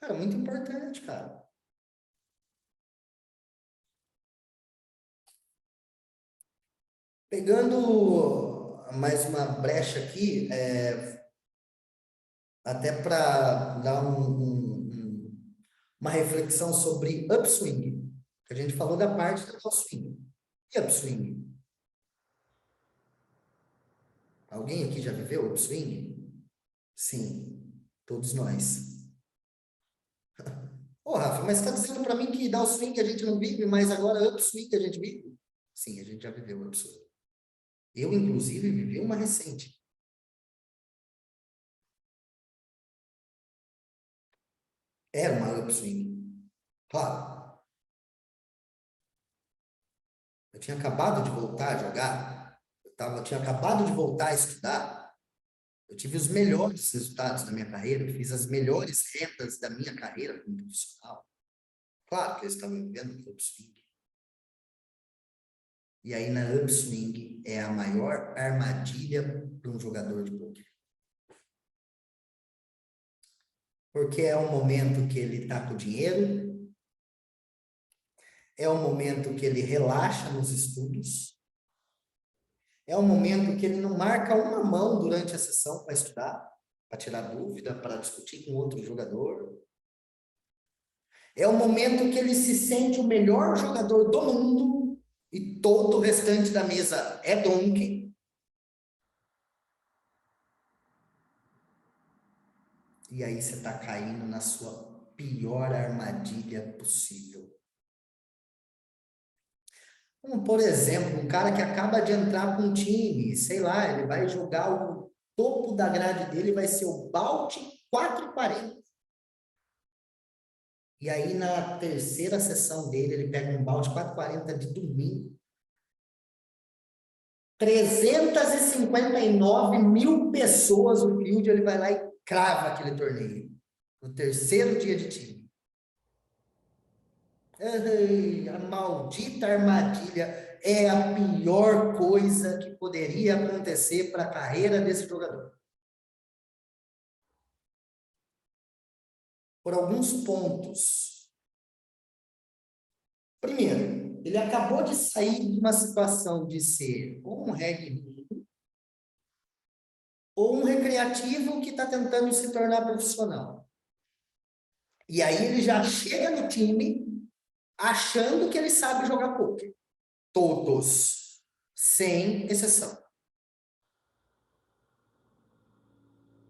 Cara, muito importante, cara. Pegando mais uma brecha aqui, até para dar uma reflexão sobre upswing. A gente falou da parte do downswing. E upswing? Alguém aqui já viveu upswing? Sim, todos nós. Ô, Rafa, mas você está dizendo para mim que downswing a gente não vive, mas agora upswing a gente vive? Sim, a gente já viveu upswing. Eu, inclusive, vivi uma recente. Era uma upswing. Claro. Eu tinha acabado de voltar a jogar, eu tinha acabado de voltar a estudar, eu tive os melhores resultados da minha carreira, eu fiz as melhores rendas da minha carreira como profissional. Claro que eu estava vivendo no upswing. E aí na upswing é a maior armadilha para um jogador de poker. Porque é o momento que ele está com dinheiro, é o momento que ele relaxa nos estudos, é o momento que ele não marca uma mão durante a sessão para estudar, para tirar dúvida, para discutir com outro jogador. É o momento que ele se sente o melhor jogador do mundo e todo o restante da mesa é donkey. E aí você está caindo na sua pior armadilha possível. Como, por exemplo, um cara que acaba de entrar com um time, sei lá, ele vai jogar o topo da grade dele, vai ser o Balt 4,40. E aí, na terceira sessão dele, ele pega um Balt 4,40 de domingo. 359 mil pessoas o field, ele vai lá e crava aquele torneio. No terceiro dia de time. Ai, a maldita armadilha é a pior coisa que poderia acontecer para a carreira desse jogador. Por alguns pontos. Primeiro, ele acabou de sair de uma situação de ser ou um reggae ou um recreativo que está tentando se tornar profissional. E aí ele já chega no time achando que ele sabe jogar poker. Todos, sem exceção.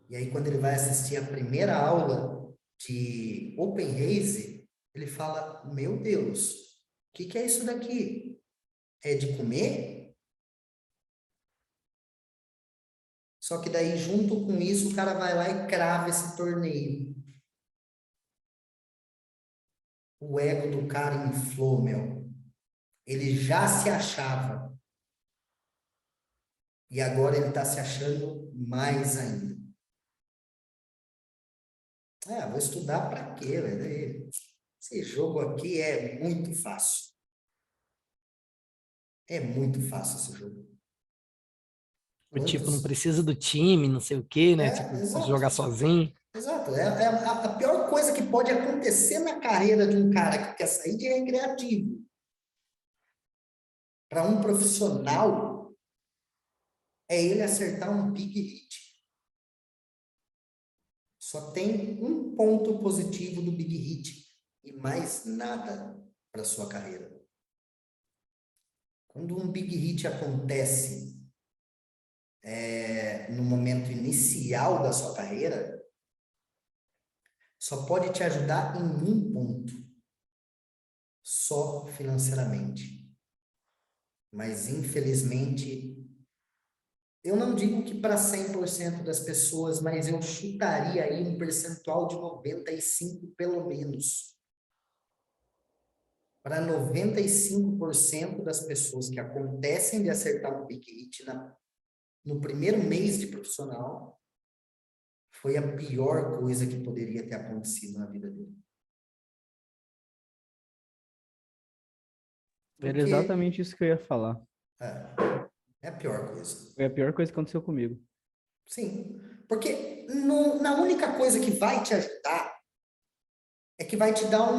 E aí, quando ele vai assistir a primeira aula de Open Race, ele fala, meu Deus, o que é isso daqui? É de comer? Só que daí, junto com isso, o cara vai lá e crava esse torneio. O ego do cara inflou, meu. Ele já se achava. E agora ele está se achando mais ainda. Vou estudar para quê, velho? Esse jogo aqui é muito fácil. É muito fácil esse jogo. O tipo, não precisa do time, não sei o quê, né? Tipo, posso jogar sozinho. Exato. A pior coisa que pode acontecer na carreira de um cara que quer sair de recreativo para um profissional é ele acertar um big hit. Só tem um ponto positivo do big hit e mais nada para sua carreira. Quando um big hit acontece no momento inicial da sua carreira, só pode te ajudar em um ponto, só financeiramente. Mas, infelizmente, eu não digo que para 100% das pessoas, mas eu chutaria aí um percentual de 95% pelo menos. Para 95% das pessoas que acontecem de acertar um big hit no primeiro mês de profissional, foi a pior coisa que poderia ter acontecido na vida dele. Era exatamente isso que eu ia falar. É a pior coisa. Foi a pior coisa que aconteceu comigo. Sim, porque na única coisa que vai te ajudar é que vai te dar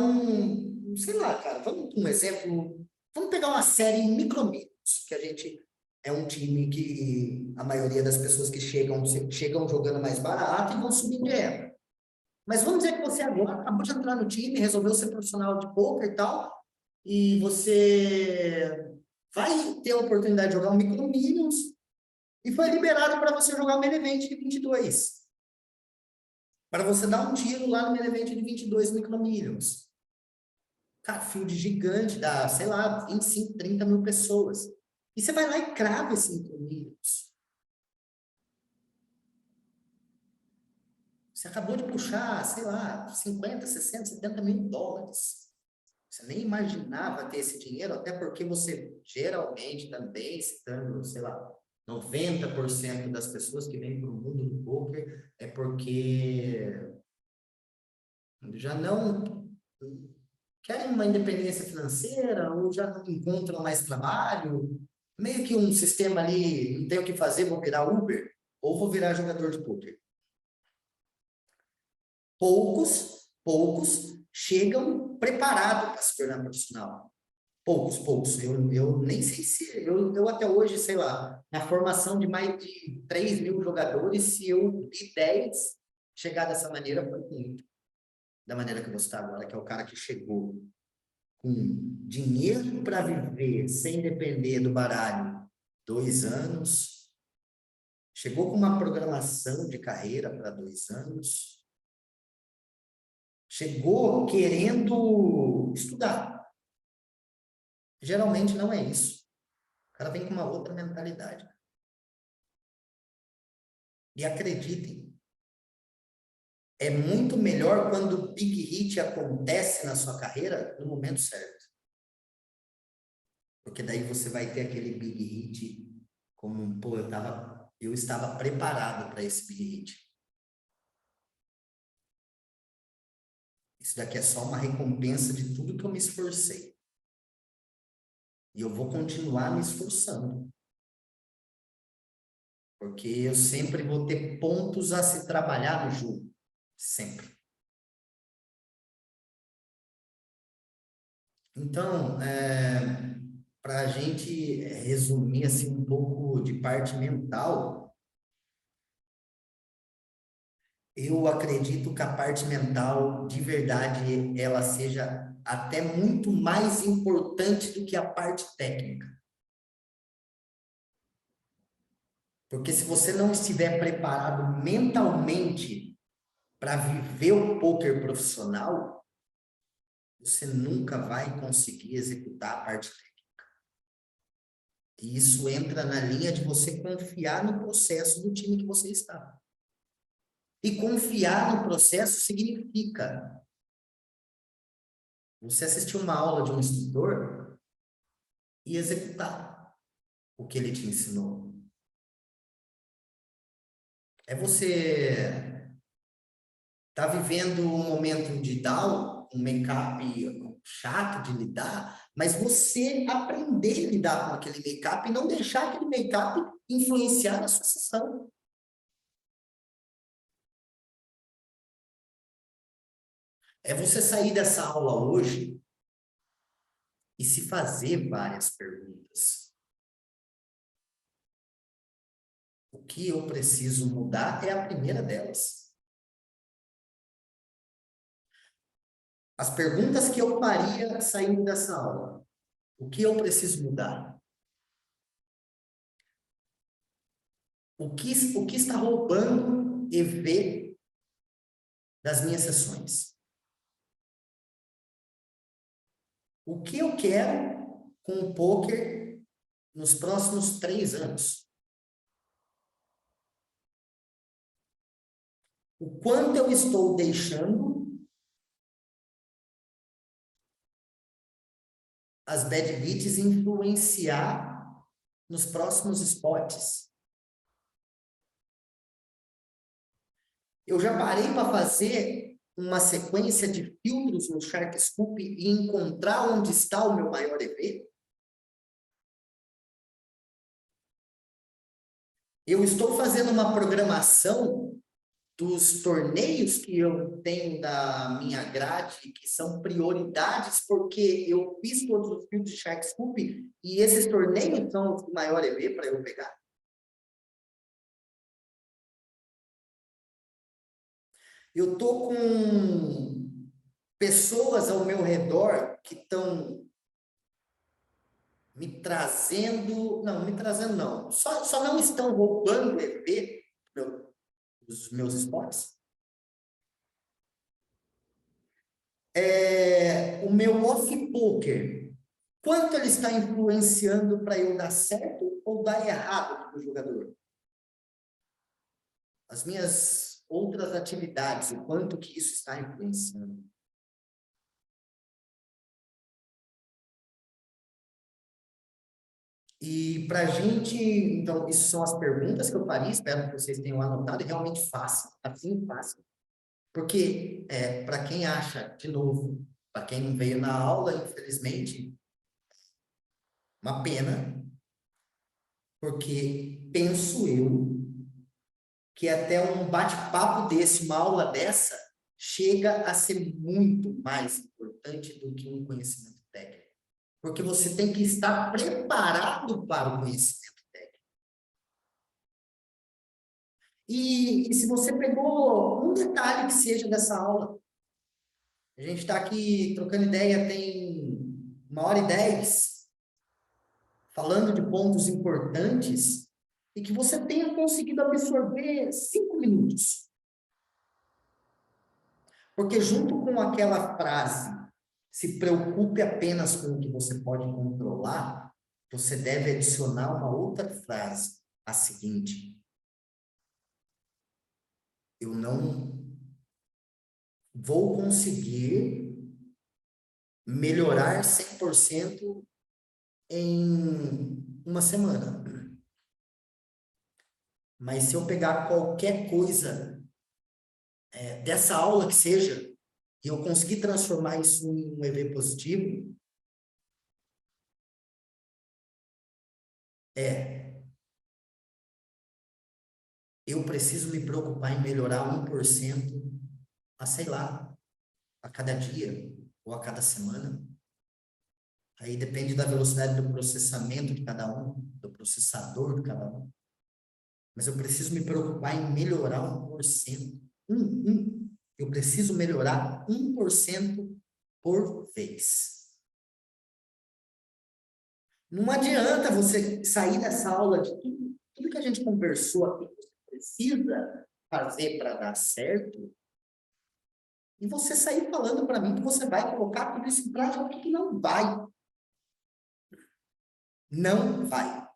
sei lá, cara, vamos um exemplo, vamos pegar uma série Micromínios, que a gente é um time que a maioria das pessoas que chegam jogando mais barato e vão subindo de renda. Mas vamos dizer que você agora acabou de entrar no time, resolveu ser profissional de poker e tal, e você vai ter a oportunidade de jogar um Micromínios e foi liberado para você jogar o Main Event de 22. Para você dar um tiro lá no Main Event de 22 Micromínios. Cara, field gigante, dá, sei lá, 25, 30 mil pessoas. E você vai lá e crava esse Micromínios. Você acabou de puxar, sei lá, 50, 60, 70 mil dólares. Você nem imaginava ter esse dinheiro, até porque você geralmente também, citando, sei lá, 90% das pessoas que vêm para o mundo do poker é porque já não querem uma independência financeira ou já não encontram mais trabalho, meio que um sistema ali, não tem o que fazer, vou virar Uber ou vou virar jogador de poker. Poucos chegam preparados para se tornar profissional. Poucos. Eu nem sei se... Eu até hoje, sei lá, na formação de mais de 3.000 jogadores, se eu vi 10 chegar dessa maneira, foi muito. Da maneira que você está agora, que é o cara que chegou com dinheiro para viver, sem depender do baralho, 2 anos. Chegou com uma programação de carreira para 2 anos. Chegou querendo estudar. Geralmente não é isso. O cara vem com uma outra mentalidade. E acreditem, é muito melhor quando o big hit acontece na sua carreira no momento certo. Porque daí você vai ter aquele big hit como, pô, eu estava preparado para esse big hit. Isso daqui é só uma recompensa de tudo que eu me esforcei. E eu vou continuar me esforçando. Porque eu sempre vou ter pontos a se trabalhar no jogo. Sempre. Então, para a gente resumir assim, um pouco de parte mental, eu acredito que a parte mental, de verdade, ela seja até muito mais importante do que a parte técnica. Porque se você não estiver preparado mentalmente para viver o poker profissional, você nunca vai conseguir executar a parte técnica. E isso entra na linha de você confiar no processo do time que você está. E confiar no processo significa você assistir uma aula de um instrutor e executar o que ele te ensinou. É você tá vivendo um momento de down, um make-up chato de lidar, mas você aprender a lidar com aquele make-up e não deixar aquele make-up influenciar na sua sessão. É você sair dessa aula hoje e se fazer várias perguntas. O que eu preciso mudar é a primeira delas. As perguntas que eu faria saindo dessa aula. O que eu preciso mudar? O que está roubando EV das minhas sessões? O que eu quero com o poker nos próximos 3 anos? O quanto eu estou deixando as bad beats influenciar nos próximos spots? Eu já parei para fazer uma sequência de filtros no Shark Scoop e encontrar onde está o meu maior EV? Eu estou fazendo uma programação dos torneios que eu tenho da minha grade, que são prioridades, porque eu fiz todos os filtros de Shark Scoop e esses torneios são os maior EV para eu pegar. Eu estou com pessoas ao meu redor que estão me trazendo, não, só não estão roubando EV dos meus esportes. O meu off-poker, quanto ele está influenciando para eu dar certo ou dar errado para o jogador? As minhas outras atividades, o quanto que isso está influenciando? E para a gente, então, isso são as perguntas que eu faria, espero que vocês tenham anotado, e realmente façam, assim façam. Porque, para quem acha, de novo, para quem não veio na aula, infelizmente, uma pena, porque penso eu que até um bate-papo desse, uma aula dessa, chega a ser muito mais importante do que um conhecimento técnico. Porque você tem que estar preparado para o conhecimento técnico. E se você pegou um detalhe que seja dessa aula, a gente está aqui trocando ideia, tem 1h10, falando de pontos importantes, e que você tenha conseguido absorver 5 minutos. Porque junto com aquela frase, se preocupe apenas com o que você pode controlar, você deve adicionar uma outra frase, a seguinte: eu não vou conseguir melhorar 100% em uma semana. Mas se eu pegar qualquer coisa dessa aula que seja, e eu conseguir transformar isso em um EV positivo, eu preciso me preocupar em melhorar 1% sei lá, a cada dia ou a cada semana. Aí depende da velocidade do processamento de cada um, do processador de cada um. Mas eu preciso me preocupar em melhorar 1%. Eu preciso melhorar 1% por vez. Não adianta você sair dessa aula de tudo que a gente conversou aqui, que você precisa fazer para dar certo, e você sair falando para mim que você vai colocar tudo isso em prática, o que não vai. Não vai.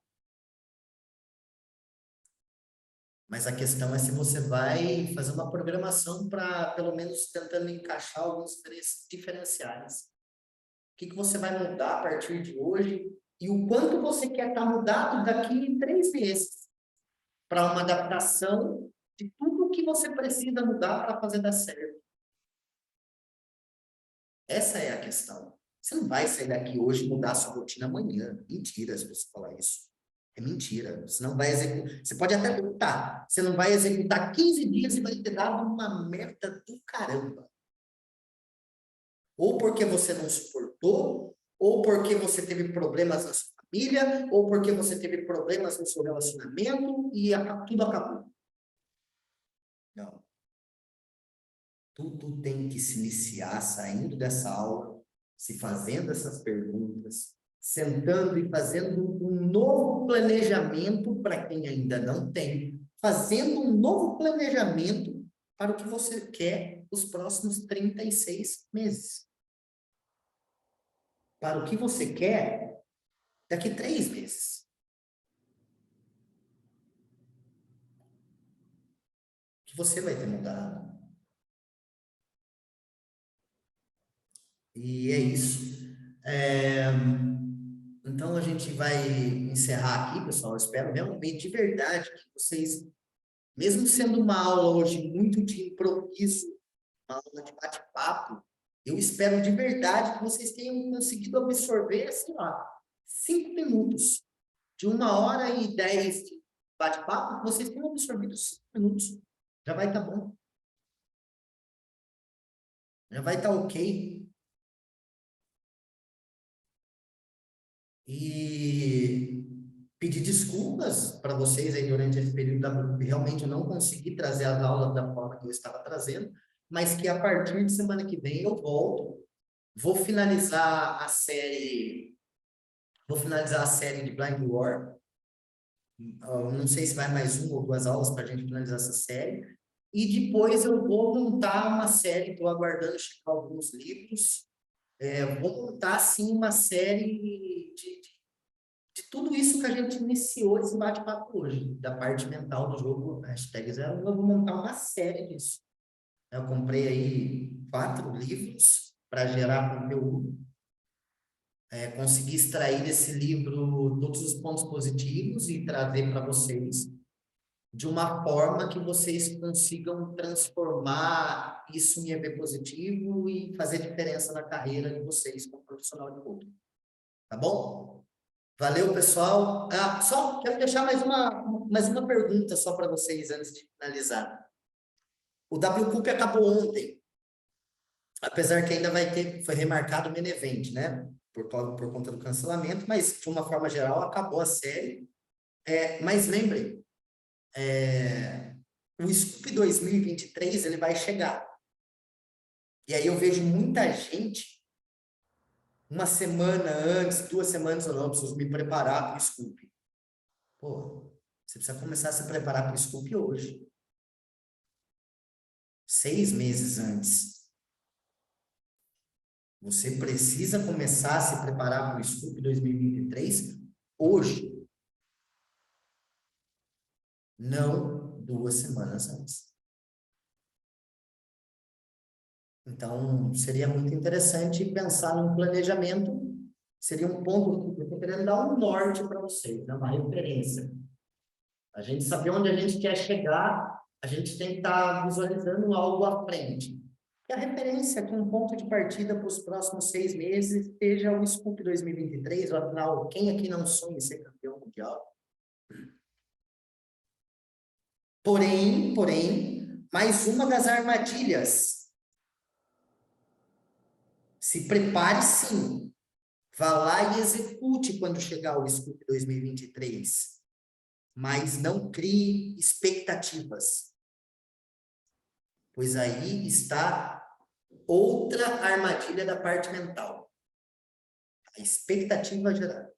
Mas a questão é se você vai fazer uma programação para, pelo menos, tentando encaixar alguns diferenciais. O que você vai mudar a partir de hoje e o quanto você quer estar mudado daqui 3 meses para uma adaptação de tudo o que você precisa mudar para fazer dar certo. Essa é a questão. Você não vai sair daqui hoje e mudar a sua rotina amanhã. Mentira se você falar isso. É mentira. Você não vai executar. Você pode até tentar. Você não vai executar 15 dias e vai ter dado uma merda do caramba. Ou porque você não suportou, ou porque você teve problemas na sua família, ou porque você teve problemas no seu relacionamento e tudo acabou. Não. Tudo tem que se iniciar saindo dessa aula, se fazendo essas perguntas, sentando e fazendo um novo planejamento para quem ainda não tem, fazendo um novo planejamento para o que você quer os próximos 36 meses. Para o que você quer daqui 3 meses. Que você vai ter mudado. E é isso. Então, a gente vai encerrar aqui, pessoal. Eu espero realmente, de verdade, que vocês, mesmo sendo uma aula hoje muito de improviso, uma aula de bate-papo, eu espero de verdade que vocês tenham conseguido absorver, assim, ó, 5 minutos. De 1h10 de bate-papo, que vocês tenham absorvido 5 minutos. Já vai estar bom. Já vai estar ok. E pedir desculpas para vocês aí durante esse período da WCUP. Realmente eu não consegui trazer as aulas da forma que eu estava trazendo, mas que a partir de semana que vem eu volto. Vou finalizar a série de Blind War. Não sei se vai mais 1 ou 2 aulas para a gente finalizar essa série. E depois eu vou montar uma série, estou aguardando chegar alguns livros. Vou montar, sim, uma série de tudo isso que a gente iniciou esse bate-papo hoje, da parte mental do jogo, #0, eu vou montar uma série disso. Eu comprei aí 4 livros para gerar conteúdo. conseguir extrair desse livro todos os pontos positivos e trazer para vocês de uma forma que vocês consigam transformar isso em EV positivo e fazer diferença na carreira de vocês como profissional de poker. Tá bom? Valeu, pessoal. Só quero deixar mais uma pergunta só para vocês antes de finalizar. O WCUP acabou ontem, apesar que ainda foi remarcado o main event, né? Por conta do cancelamento, mas de uma forma geral acabou a série. Mas lembrem, o Scoop 2023 ele vai chegar. E aí eu vejo muita gente, uma semana antes, 2 semanas ou não, preciso me preparar para o Scoop. Pô, você precisa começar a se preparar para o Scoop hoje. 6 meses antes. Você precisa começar a se preparar para o Scoop 2023 hoje. Não 2 semanas antes. Então, seria muito interessante pensar num planejamento. Seria um ponto, eu estou querendo dar um norte para vocês, né? Uma referência. A gente saber onde a gente quer chegar, a gente tem que estar visualizando algo à frente. E a referência que um ponto de partida para os próximos 6 meses seja o Scoop 2023, ou afinal, quem aqui não sonha em ser campeão mundial? Porém, mais uma das armadilhas. Se prepare sim. Vá lá e execute quando chegar o Scoop 2023. Mas não crie expectativas. Pois aí está outra armadilha da parte mental. A expectativa gerada.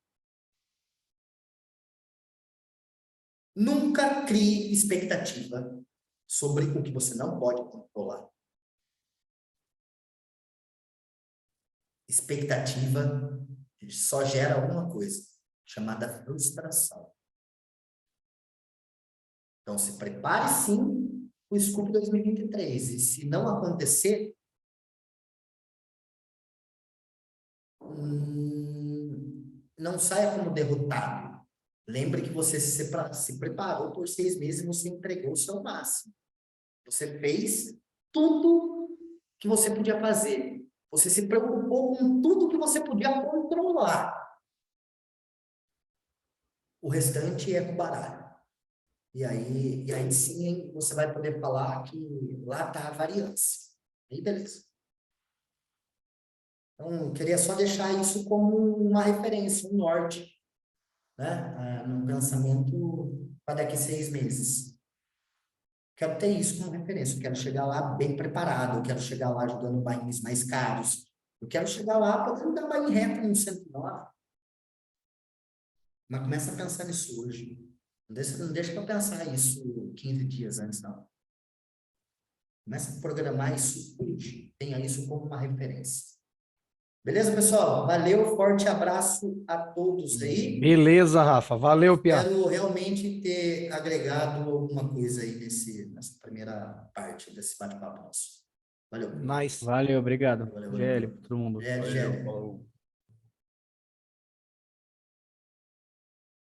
Nunca crie expectativa sobre o que você não pode controlar. Expectativa só gera uma coisa, chamada frustração. Então, se prepare sim o Scoop 2023. E se não acontecer, não saia como derrotado. Lembre que você se preparou por 6 meses e você entregou o seu máximo. Você fez tudo que você podia fazer. Você se preocupou com tudo que você podia controlar. O restante é com o baralho. E aí sim você vai poder falar que lá está a variância. Aí beleza. Então, eu queria só deixar isso como uma referência, um norte, né? Num pensamento para daqui a 6 meses. Quero ter isso como referência. Eu quero chegar lá bem preparado. Eu quero chegar lá jogando bainhos mais caros. Eu quero chegar lá podendo dar bain reto no 109. Mas começa a pensar nisso hoje. Não deixa para pensar isso 15 dias antes, não. Começa a programar isso hoje. Tenha isso como uma referência. Beleza, pessoal? Valeu, forte abraço a todos aí. Beleza, Rafa. Valeu, Pia. Espero realmente ter agregado alguma coisa aí nessa primeira parte desse bate-papo nosso. Valeu. Nice. Valeu, obrigado. Valeu. GL, todo mundo. GL. Falou.